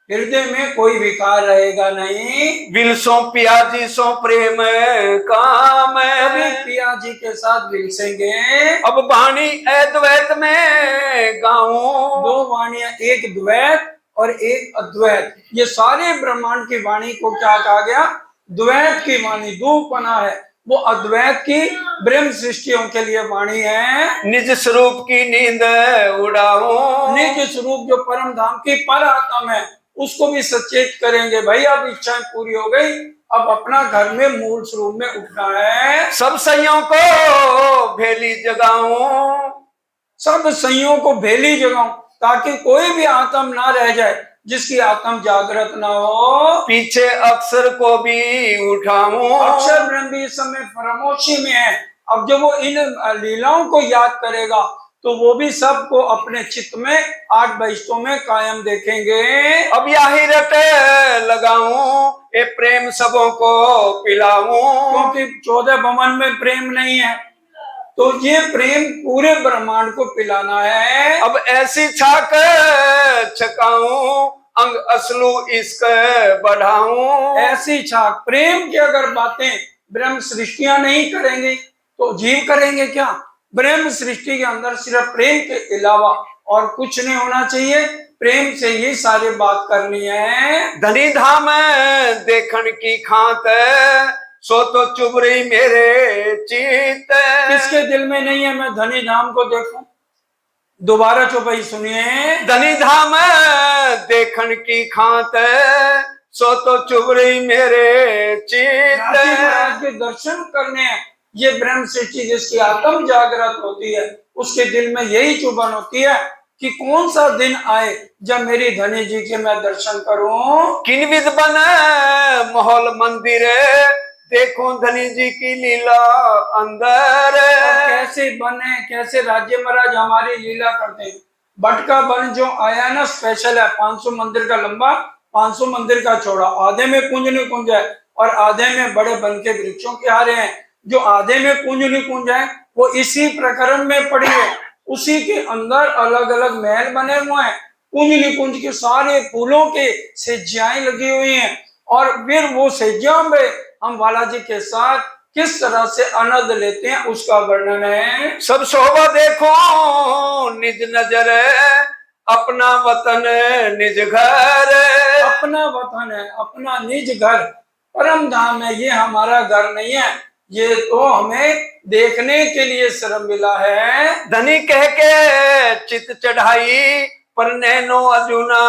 हृदय में कोई विकार रहेगा नहीं। विल सो पियाजी सो प्रेम काम, अभी पिया जी के साथ विलसेंगे। अब वाणी अद्वैत में गाऊं। 2 वाणियां, एक द्वैत और एक अद्वैत। ये सारे ब्रह्मांड की वाणी को क्या कहा गया? द्वैत की वाणी। 2 पना है, वो अद्वैत की ब्रह्म सृष्टियों के लिए वाणी है। निज स्वरूप की नींद उड़ाऊं। निज स्वरूप जो परम धाम की पर आत्म है, उसको भी सचेत करेंगे। भाई अब इच्छाएं पूरी हो गई, अब अपना घर में मूल स्वरूप में उठना है। सब सैयों को भेली जगाऊं। सब सैयों को भेली जगाऊं, ताकि कोई भी आत्म ना रह जाए जिसकी आत्म जागृत ना हो। पीछे अक्षर को भी उठाऊं। अक्षर ब्रह्म भी इस समय खामोशी में है। अब जब वो इन लीलाओं को याद करेगा तो वो भी सबको अपने चित्त में 8 बहिष्ठों में कायम देखेंगे। अब यही रट लगाऊं, ये प्रेम सबों को पिलाऊं। क्योंकि 14 भवन में प्रेम नहीं है, तो ये प्रेम पूरे ब्रह्मांड को पिलाना है। अब ऐसी छाक छकाऊं, अंग असलू इश्क बढ़ाऊं। ऐसी छाक प्रेम की अगर बातें ब्रह्म सृष्टियां नहीं करेंगे तो जीव करेंगे क्या? ब्रह्म सृष्टि के अंदर सिर्फ प्रेम के अलावा और कुछ नहीं होना चाहिए। प्रेम से ही सारी बात करनी है। धनी धाम देखन की खात, सो तो चुभ रही मेरे चित। किसके दिल में नहीं है मैं धनी धाम को देखूं? दोबारा चौपाई सुनिए। धनी धाम देखन की खात, सो तो चुभ रही मेरे चित। राजी महाराज के दर्शन करने हैं। ये ब्रह्म सृष्टि जिसकी आत्म जागृत होती है, उसके दिल में यही चुभन होती है कि कौन सा दिन आए जब मेरी धनी जी के मैं दर्शन करूं। किन विध बन महल मंदिर, देखो धनी जी की लीला अंदर। और कैसे बने, कैसे राज्य महाराज हमारी लीला करते हैं। बट का वन जो आया है ना, स्पेशल है। 500 मंदिर का लंबा, 500 मंदिर का चौड़ा। आधे में कुंज निकुंज है और आधे में बड़े वन के वृक्षों के हारे हैं। जो आधे में कुंज निकुंज है वो इसी प्रकरण में पड़ी है। उसी के अंदर अलग अलग महल बने हुए हैं। कुंज निकुंज के सारे फूलों के सेज्जाएं लगी हुई हैं। और फिर वो सेज्जा में हम बालाजी के साथ किस तरह से आनंद लेते हैं उसका वर्णन है। सब शोभा देखो निज नजर, अपना वतन निज घर। अपना वतन है, अपना निज घर, परम धाम है। ये हमारा घर नहीं है, ये तो हमें देखने के लिए श्रम मिला है। धनी कह के चित चढ़ाई, पर नैनो अजुना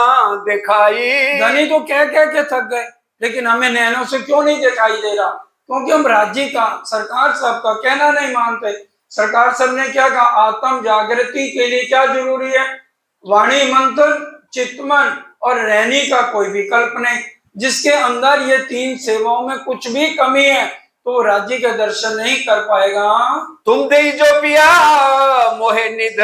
दिखाई। धनी तो कह के थक गए, लेकिन हमें नैनों से क्यों नहीं दिखाई दे रहा? क्योंकि हम राज्य का, सरकार साहब का कहना नहीं मानते। सरकार साहब ने क्या कहा? आत्म जागृति के लिए क्या जरूरी है? वाणी, मंत्र, चित्तमन और रहनी का कोई विकल्प नहीं। जिसके अंदर ये 3 सेवाओं में कुछ भी कमी है तो राज्य के दर्शन नहीं कर पाएगा। तुम दे जो पिया मोहे निध,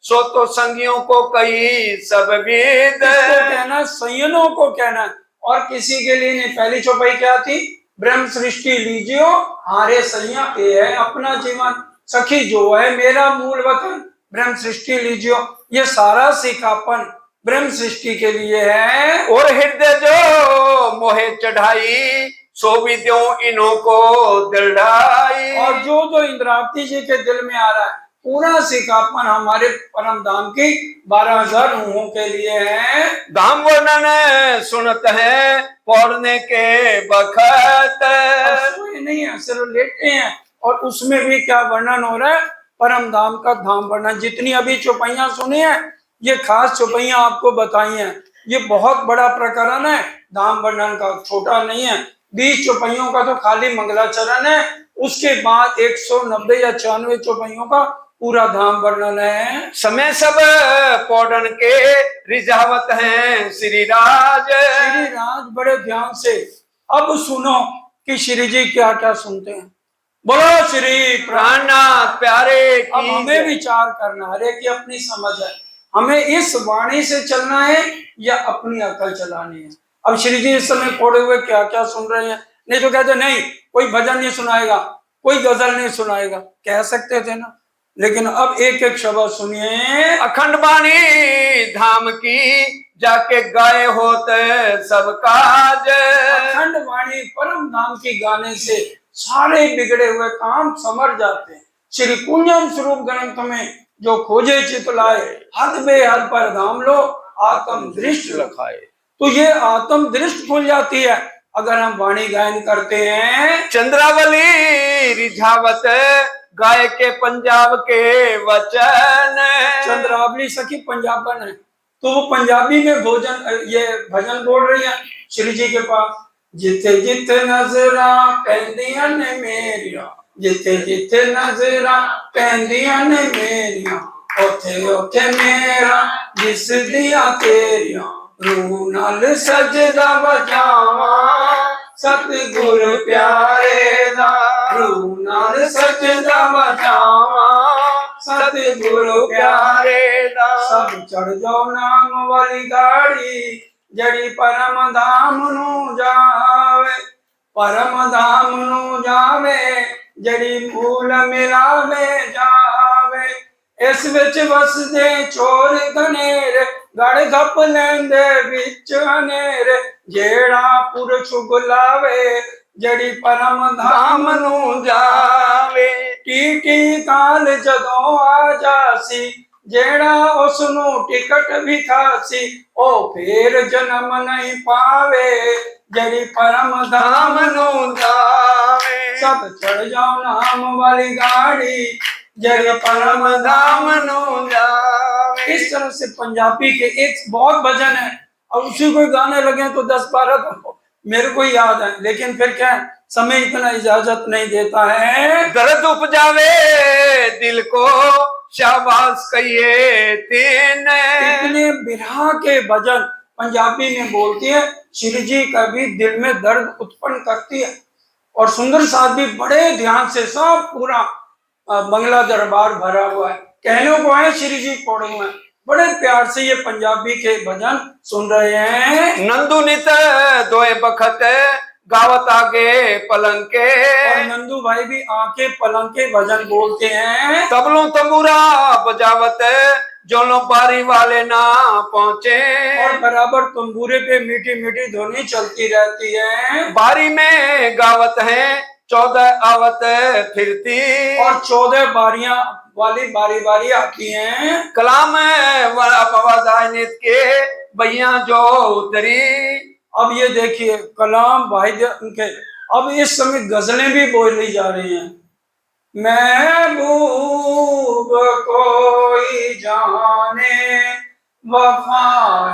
सो तो संगियों को कई सब विद। इसको कहना संयनों को कहना, और किसी के लिए नहीं। पहली चौपाई क्या थी? ब्रह्म सृष्टि लीजियो हारे सैया, ये है अपना जीवन। सखी जो है मेरा मूल वतन, ब्रह्म सृष्टि लीजियो। ये सारा सिखापन ब्रह्म सृष्टि के लिए है। और हृदय जो मोहे चढ़ाई, सो भी दो इन्हों को दिलढ़ाई। और जो जो इंद्रावती जी के दिल में आ रहा है, पूरा सिखापन हमारे परम धाम की 12,000 रूहों के लिए है। धाम वर्णन सुनत है पौड़ने के बखत। सोए नहीं है, सिर्फ लेटे हैं। और उसमें भी क्या वर्णन हो रहा है? परम धाम का धाम वर्णन। जितनी अभी चौपाइयां सुनी है, ये खास चौपाइयां आपको बताई हैं। ये बहुत बड़ा प्रकरण है धाम वर्णन का, छोटा नहीं है। 20 चौपाइयों का तो खाली मंगलाचरण है, उसके बाद 190 या 96 चौपाइयों का पूरा धाम वर्णन है। समय सब पौड़न के रिझावत हैं श्री राज। श्री राज बड़े ध्यान से अब सुनो कि श्री जी क्या क्या सुनते हैं। बोलो श्री प्राणनाथ प्यारे अब की हमें विचार करना, हर एक की अपनी समझ है। हमें इस वाणी से चलना है या अपनी अकल चलानी है। अब श्री जी इस समय पढ़े हुए क्या क्या सुन रहे हैं। नहीं तो कहते नहीं कोई भजन नहीं सुनाएगा, कोई गजल नहीं सुनाएगा, कह सकते थे ना। लेकिन अब एक एक शब्द सुनिए। अखंड बाणी धाम की, जाके गाए होते सब काज। अखंड वाणी परम धाम की गाने से सारे बिगड़े हुए काम समर जाते हैं। श्री कुंजम स्वरूप ग्रंथ में जो खोजे चित लाए, हद बेहद पर धाम लो आत्म दृष्टि लखाए। तो ये आत्म दृष्टि खुल जाती है अगर हम वाणी गायन करते हैं। चंद्रावली रिझावत, गाय के पंजाब के वचन। चंद्रावली सखी पंजाबन है, तो वो पंजाबी में ये भजन बोल रही है श्री जी के पास। जिथे जिथे नजरा पैंदियां ने मेरिया, जिथे जिथे नजरा पैंदियां ने मेरिया, ओथे ओथे मेरा जिस दिया तेरिया, रूह नाल सजदा बजावा सतगुर प्यारे दा, रूह नाल सजदा बजावा सतगुरु प्यारे दा। सब चढ़ जाओ नाम वाली गाड़ी, जड़ी परम धाम नू जावे, परम धाम नू जावे, जड़ी मूल मिलावे जावे। इस विच वसदे चोर घनेर, गड़ गप लैंदे विच हनेर, जेड़ा पुरख बुलावे, जड़ी परम धाम नू जावे। टीटी काल जदों आ जासी, जेड़ा उसनु टिकट भी खासी ओ फिर जन्म नहीं पावे जड़ी परम धाम धाम नु जावे सब चढ़ जाओ नाम वाली गाड़ी जड़ी परम धाम धाम नु जावे। इस तरह से पंजाबी के एक बहुत भजन है और उसी को गाने लगे तो 10-12 तो मेरे को याद है, लेकिन फिर क्या है, समय इतना इजाजत नहीं देता है। दर्द उपजावे दिल को शाबाश कहिए तेने। इतने बिरहा के भजन पंजाबी में बोलती है, श्री जी का भी दिल में दर्द उत्पन्न करती है। और सुंदर साथ भी बड़े ध्यान से सब पूरा बंगला दरबार भरा हुआ है, कहने को है श्री जी पढ़े हुए हैं, बड़े प्यार से ये पंजाबी के भजन सुन रहे हैं। नंदू नित दोए बखत गावत आगे पलंग के। और नंदू भाई भी आके पलंग के भजन बोलते हैं। तबलों तंबूरा बजावत जोलो बारी वाले ना पहुंचे। और बराबर तंबूरे पे मीठी मीठी ध्वनि चलती रहती है। बारी में गावत है 14 आवत फिरती। और 14 बारियां वाली बारी बारी आती हैं। कलाम नित के भैया जो उतरी। अब ये देखिए कलाम भाई उनके अब इस समय गजलें भी बोली जा रही हैं। महबूब कोई जाने वफा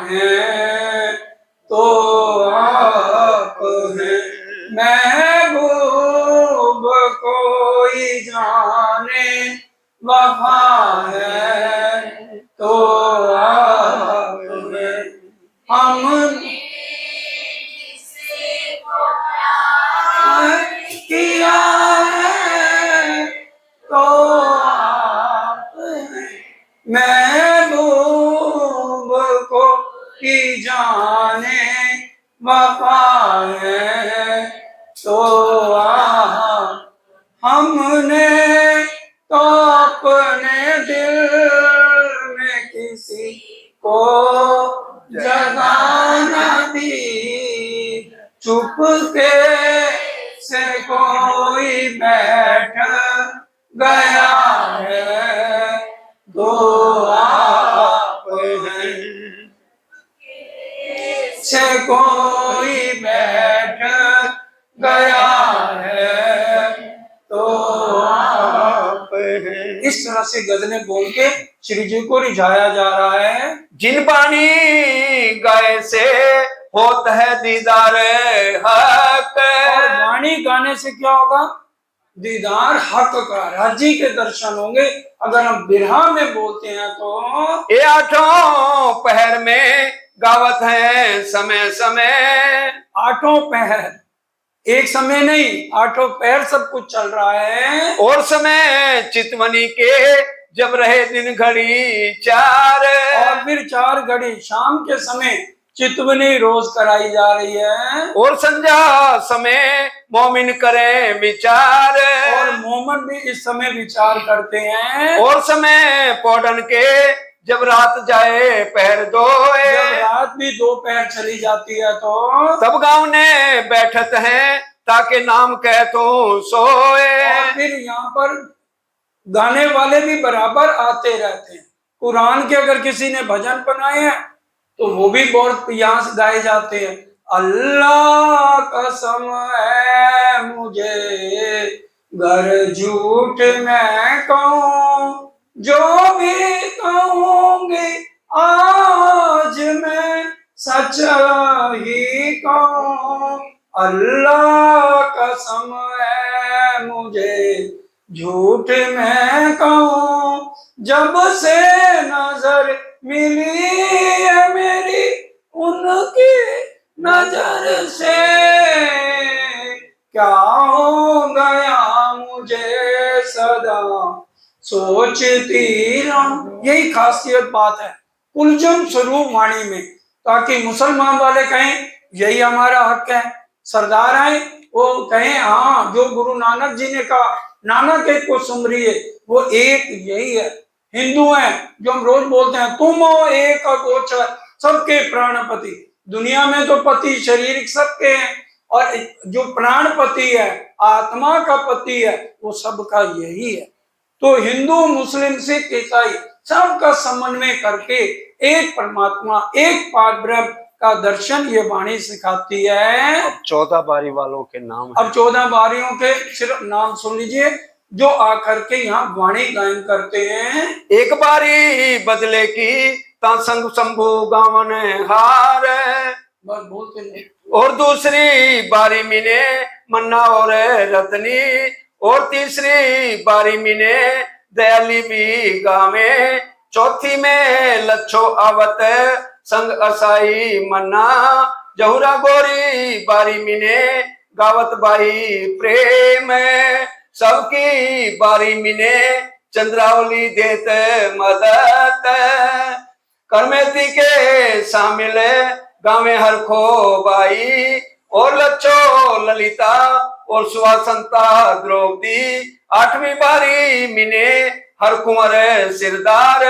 है तो आप है। महबूब कोई जाने वफा है तो आप है। हम किया है तो आप हैं। महबूब को की जाने वफा है तो आप। हमने तो अपने दिल में किसी को जगह न दी। चुप के से कोई बैठ गया है दो आप हैं। से कोई बैठ गया है तो आप हैं। इस तरह से गजलें बोल के श्री जी को रिझाया जा रहा है। जिन पानी गाय से होता है दीदार हक। और वाणी गाने से क्या होगा? दीदार हक का, राजी के दर्शन होंगे। अगर हम बिरहा में बोलते हैं तो ये आठों पहर में गावत है समय समय। आठों पहर, एक समय नहीं, आठों पहर सब कुछ चल रहा है। और समय चितवनी के जब रहे दिन घड़ी 4। और फिर 4 घड़ी शाम के समय चितवनी रोज कराई जा रही है। और संध्या समय मोमिन करे विचार। और मोमन भी इस समय विचार करते हैं। और समय पौधन के जब रात जाए पहर दोए। जब रात भी 2 पहर चली जाती है तो तब गाँव ने बैठत है ताकि नाम कह तो सोए। और फिर यहाँ पर गाने वाले भी बराबर आते रहते हैं। कुरान के अगर किसी ने भजन बनाए हैं तो वो भी बहुत यहाँ से गाए जाते हैं। अल्लाह कसम है मुझे गर झूठ मैं कहूँ, जो भी कहूँगी आज मैं सच ही कहूँ। अल्लाह कसम है मुझे झूठ मैं कहूँ, जब से नजर मिली है मेरी उनकी नजर से क्या हो गया मुझे सदा सोचती रहूं। यही खासियत बात है उलझन स्वरूप वाणी में, ताकि मुसलमान वाले कहें यही हमारा हक है। सरदार आए वो कहें हाँ जो गुरु नानक जी ने कहा, नानक एक को सुमरिए, वो एक यही है। हिंदू हैं जो हम रोज बोलते हैं तुम हो एक गोचर सबके प्राणपति। दुनिया में तो पति शारीरिक सबके हैं, और जो प्राणपति है आत्मा का पति है वो सबका यही है। तो हिंदू मुस्लिम सिख ईसाई सबका समन्वय करके एक परमात्मा, एक परब्रह्म का दर्शन ये वाणी सिखाती है। 14 बारी वालों के नाम अब 14 बारियों के सिर्फ नाम सुन लीजिए जो आकर के यहाँ वाणी गायन करते हैं। एक बारी बदले की ता संग शंभु गावन हार, बस बोलते नहीं। और दूसरी बारी मिने मन्ना और रतनी, और तीसरी बारी मिने दयाली भी गावे, चौथी में लच्छो आवत संग असाई मन्ना, जहुरा गोरी बारी मिने गावत बाई प्रेम, सबकी बारी मिने चंद्रावली देत मदत, करमेती के शामिल गावे हर खो बाई, और लच्छो ललिता और सुवासंता द्रौपदी, आठवीं बारी मिने हर कुंवर सिरदार,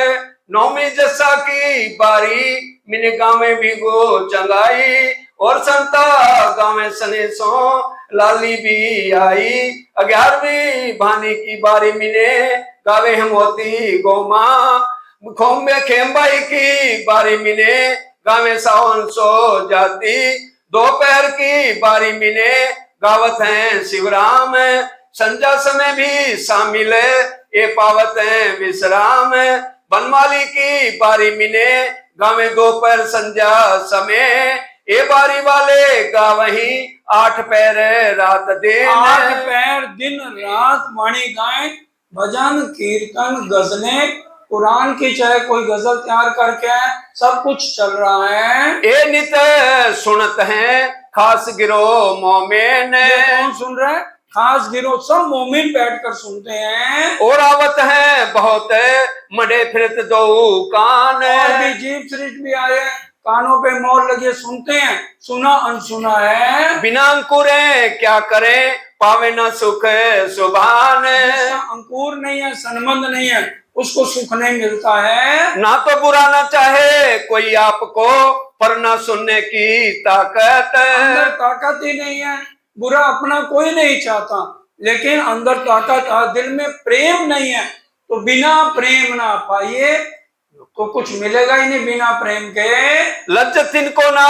नौवीं जसा की बारी मिने गावे भिगो चंगाई, और संता गावे सनेसो लाली भी आई, 11वीं भानी की बारी मिने गावे हेमवती गोमा, खोम्बे खेमबाई की बारी मिने गावे सावन सो जाती, दोपहर की बारी मिने गावत हैं शिवराम, संध्या समय भी शामिल ये पावत हैं विश्राम, बनमाली की बारी मिने गावे दोपहर संध्या समय, ये बारी वाले गावही 8 पैर रात दिन, 8 पैर दिन रात वाणी गाएं, भजन कीर्तन गजलें, कुरान की चाहे कोई गजल तैयार करके आए, सब कुछ चल रहा है। ये नित सुनत हैं खास गिरो मोमेन, ये कौन सुन रहा है? खास गिरोह, सब मोमिन बैठकर सुनते हैं। और आवत है बहुत मडे फिरत दो कान, और भी जीव सृष्टि भी आए, कानों पे मोर लगे सुनते हैं, सुना अनसुना है। बिना अंकुरे क्या करें पावे न सुख सुभान, जिसका अंकुर नहीं है, सनमंद नहीं है, उसको सुख नहीं मिलता है। ना तो बुरा ना चाहे कोई आपको पर ना सुनने की ताकत, अंदर ताकत ही नहीं है, बुरा अपना कोई नहीं चाहता, लेकिन अंदर ताकत है, दिल में प्रेम नहीं है, तो बिना प्रेम ना पाइए तो कुछ मिलेगा ही नहीं बिना प्रेम के। लज्जत इनको ना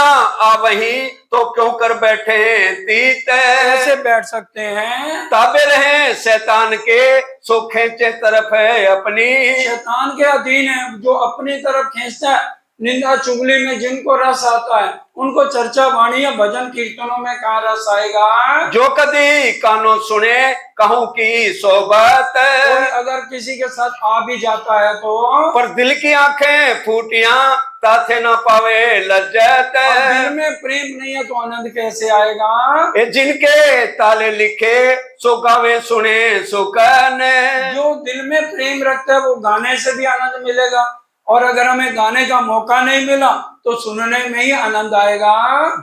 आवही तो क्यों कर बैठे तीत, कैसे बैठ सकते हैं? ताबे रहे शैतान के सो खेचे तरफ है अपनी, शैतान के अधीन है, जो अपनी तरफ खींचता है। निंदा चुगली में जिनको रस आता है, उनको चर्चा वाणी या भजन कीर्तनों में कहाँ रस आएगा? जो कदी कानों सुने कहूं की सोबत, कोई अगर किसी के साथ आ भी जाता है तो, पर दिल की आंखें फूटियां ताथे ना पावे लज्जत, और दिल में प्रेम नहीं है तो आनंद कैसे आएगा? ये जिनके ताले लिखे सो गावे सुने सुकन, जो दिल में प्रेम रखता है वो गाने से भी आनंद मिलेगा, और अगर हमें गाने का मौका नहीं मिला तो सुनने में ही आनंद आएगा।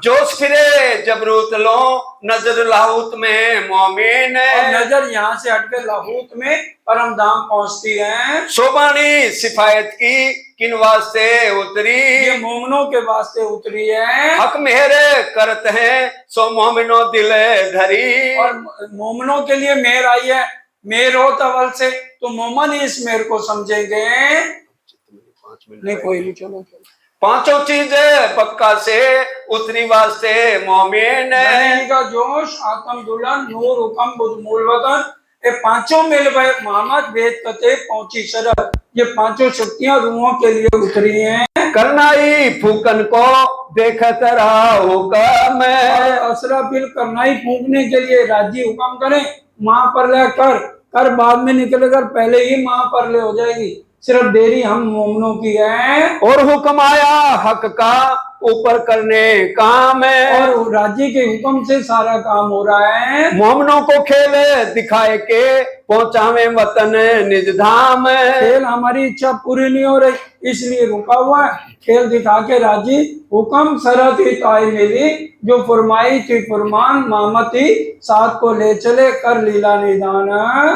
जोश फिरे जबरूत लो नजर लाहौत में मोमिन, और नजर यहाँ से हटके लाहौत में परम धाम पहुंचती है। सोबानी सिफायत की किन वास्ते उतरी, ये मोमनों के वास्ते उतरी है। हक मेहर करत है सो मोमिनो दिल धरी, और मोमनों के लिए मेहर आई है, मेहर हो तवल से तो मोमन ही इस मेहर को समझेंगे। नहीं कोई नहीं, चलो पांचों चीज पक्का से उतरी वास्ते मोमिन, धनी का जोश, आत्म दुल्हन, नूर हुकम बुद्ध मूल वतन, ये पांचों मिल गए मोहम्मद वेद कते पहुंची शरत। ये पांचों शक्तियां रूहों के लिए उतरी हैं। करनाई फूकन को देखत रहा हुक्म, असराफिल करनाई फूकने के लिए राजी हुक्म करें, माँ पर ले कर बाद में निकलेगा, पहले ही माँ पर ले हो जाएगी, सिर्फ देरी हम मोमनों की है। और हुक्म आया हक का ऊपर करने काम है, और राज्य के हुक्म से सारा काम हो रहा है। मोमनों को खेल दिखाए के पहुंचावे वतन निज धाम, खेल हमारी इच्छा पूरी नहीं हो रही इसलिए रुका हुआ है, खेल दिखा के राजी हुक्म शरत ही ताई मिली, जो फरमाई थी फरमान मामती साथ को ले चले कर लीला निदान।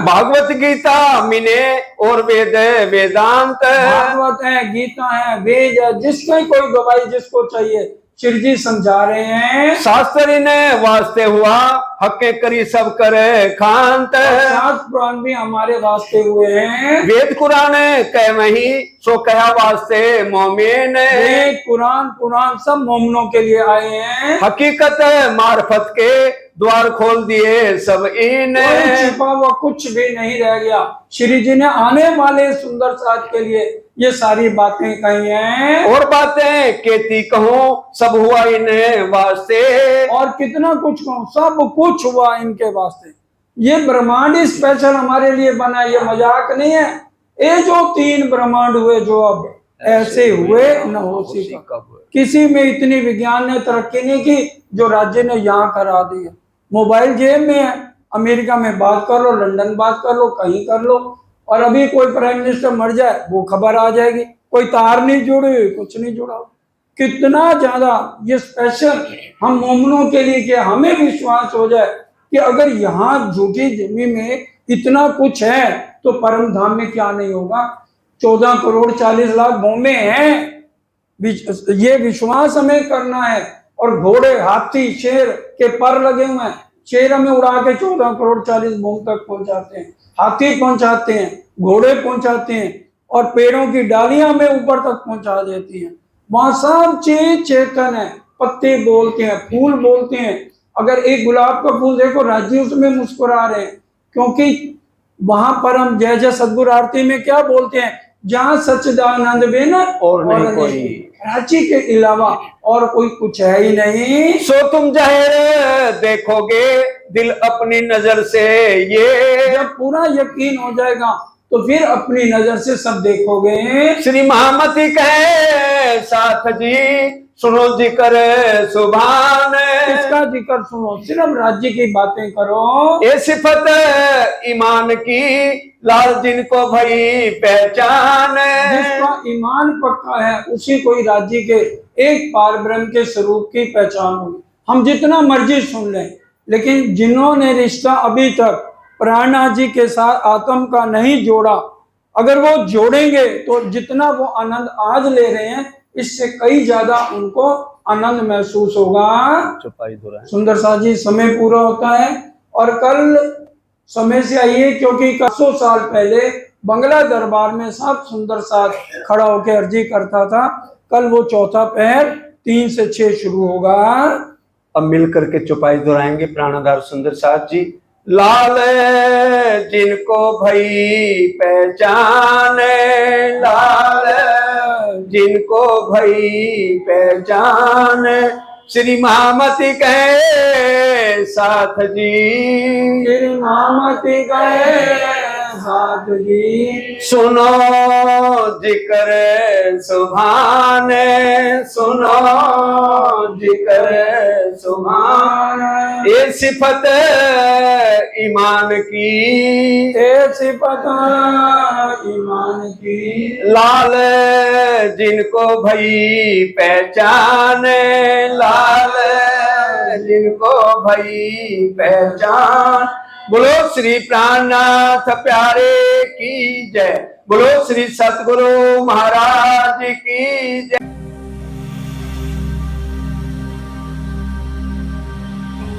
भागवत गीता मिने और वेद वेदांत, भागवत है, गीता है, वेद है, जिसकी कोई गवाही जिसको चाहिए श्री जी समझा रहे हैं। शास्त्री ने वास्ते हुआ हके करी सब करे खांत। शास्त्र पुराण भी हमारे वास्ते हुए हैं। वेद कुरान कह वही सो कहा वास्ते मोमिन। वेद कुरान पुराण सब मोमनों के लिए आए हैं। हकीकत मार्फत के द्वार खोल दिए सब इन। कोई छिपा हुआ कुछ भी नहीं रह गया। श्री जी ने आने वाले सुंदर साथ के लिए ये सारी बातें कही हैं। और बातें केती कहूँ सब हुआ इन वास्ते। और कितना कुछ कहूँ, सब कुछ हुआ इनके वास्ते। ये ब्रह्मांड स्पेशल हमारे लिए बना, ये मजाक नहीं है। ये जो 3 ब्रह्मांड हुए जो अब ऐसे हुए न हो सका। किसी में इतनी विज्ञान ने तरक्की नहीं की जो राज्य ने यहाँ करा दी है। मोबाइल जेब में है, अमेरिका में बात कर लो, लंदन बात कर लो, कहीं कर लो। और अभी कोई प्राइम मिनिस्टर मर जाए वो खबर आ जाएगी। कोई तार नहीं जुड़े, कुछ नहीं जुड़ा। कितना ज्यादा ये स्पेशल हम मोमनों के लिए कि हमें विश्वास हो जाए कि अगर यहाँ झूठी जमीन में इतना कुछ है तो परम धाम में क्या नहीं होगा। 14 करोड़ 40 लाख भूमि हैं। ये विश्वास हमें करना है। और घोड़े, हाथी, शेर के पर लगे हुए हैं। शेर हमें उड़ा के 14 करोड़ 40 भूमि तक पहुंचाते हैं, हाथी पहुंचाते हैं, घोड़े पहुंचाते हैं, और पेड़ों की डालियां हमें ऊपर तक पहुंचा देती हैं। वहां सब चीज चेतन है। पत्ते बोलते हैं, फूल बोलते हैं। अगर एक गुलाब का फूल देखो, राज्य उसमें मुस्कुरा रहे हैं, क्योंकि वहां पर हम जय जय सदगुरु आरती में क्या बोलते हैं, जहाँ सच्चिदानंद बिन और नहीं कोई। राज्य के अलावा और कोई कुछ है ही नहीं। सो तुम जाहिर देखोगे दिल अपनी नजर से ये। जब पूरा यकीन हो जाएगा तो फिर अपनी नजर से सब देखोगे। श्री महामती कहे साथ जी सुनो जिक्र सुभान। इसका जिक्र सुनो, सिर्फ राज्य की बातें करो। ये सिफत ईमान की लाल जिनको भई पहचान। जिसका ईमान पक्का है उसी को ही राज्य के एक पार ब्रह्म के स्वरूप की पहचान होगी। हम जितना मर्जी सुन लें, लेकिन जिन्होंने रिश्ता अभी तक प्राणनाथ जी के साथ आत्म का नहीं जोड़ा, अगर वो जोड़ेंगे तो जितना वो आनंद आज ले रहे हैं इससे कई ज्यादा उनको आनंद महसूस होगा। सुंदर साथ जी, समय पूरा होता है और कल समय से आइए, क्योंकि 100 साल पहले बंगला दरबार में सब सुंदर साथ खड़ा होकर अर्जी करता था। कल वो चौथा पहर 3 से 6 शुरू होगा। अब मिल करके चौपाई दोहराएंगे प्राणाधार सुंदर साथ जी। लाल जिनको भई पहचान, लाल जिनको भई पहचान, श्री महामती कहे साथ जी। श्री महामती कहे साथ जी। सुनो जिक्र सुभान, सुनो जिक्र सुभान। ये सिफत ईमान की, ये सिफत ईमान की। लाल जिनको भई पहचान, लाल जिनको भई पहचान। बोलो श्री प्राणनाथ प्यारे की जय। बोलो श्री सतगुरु महाराज की जय।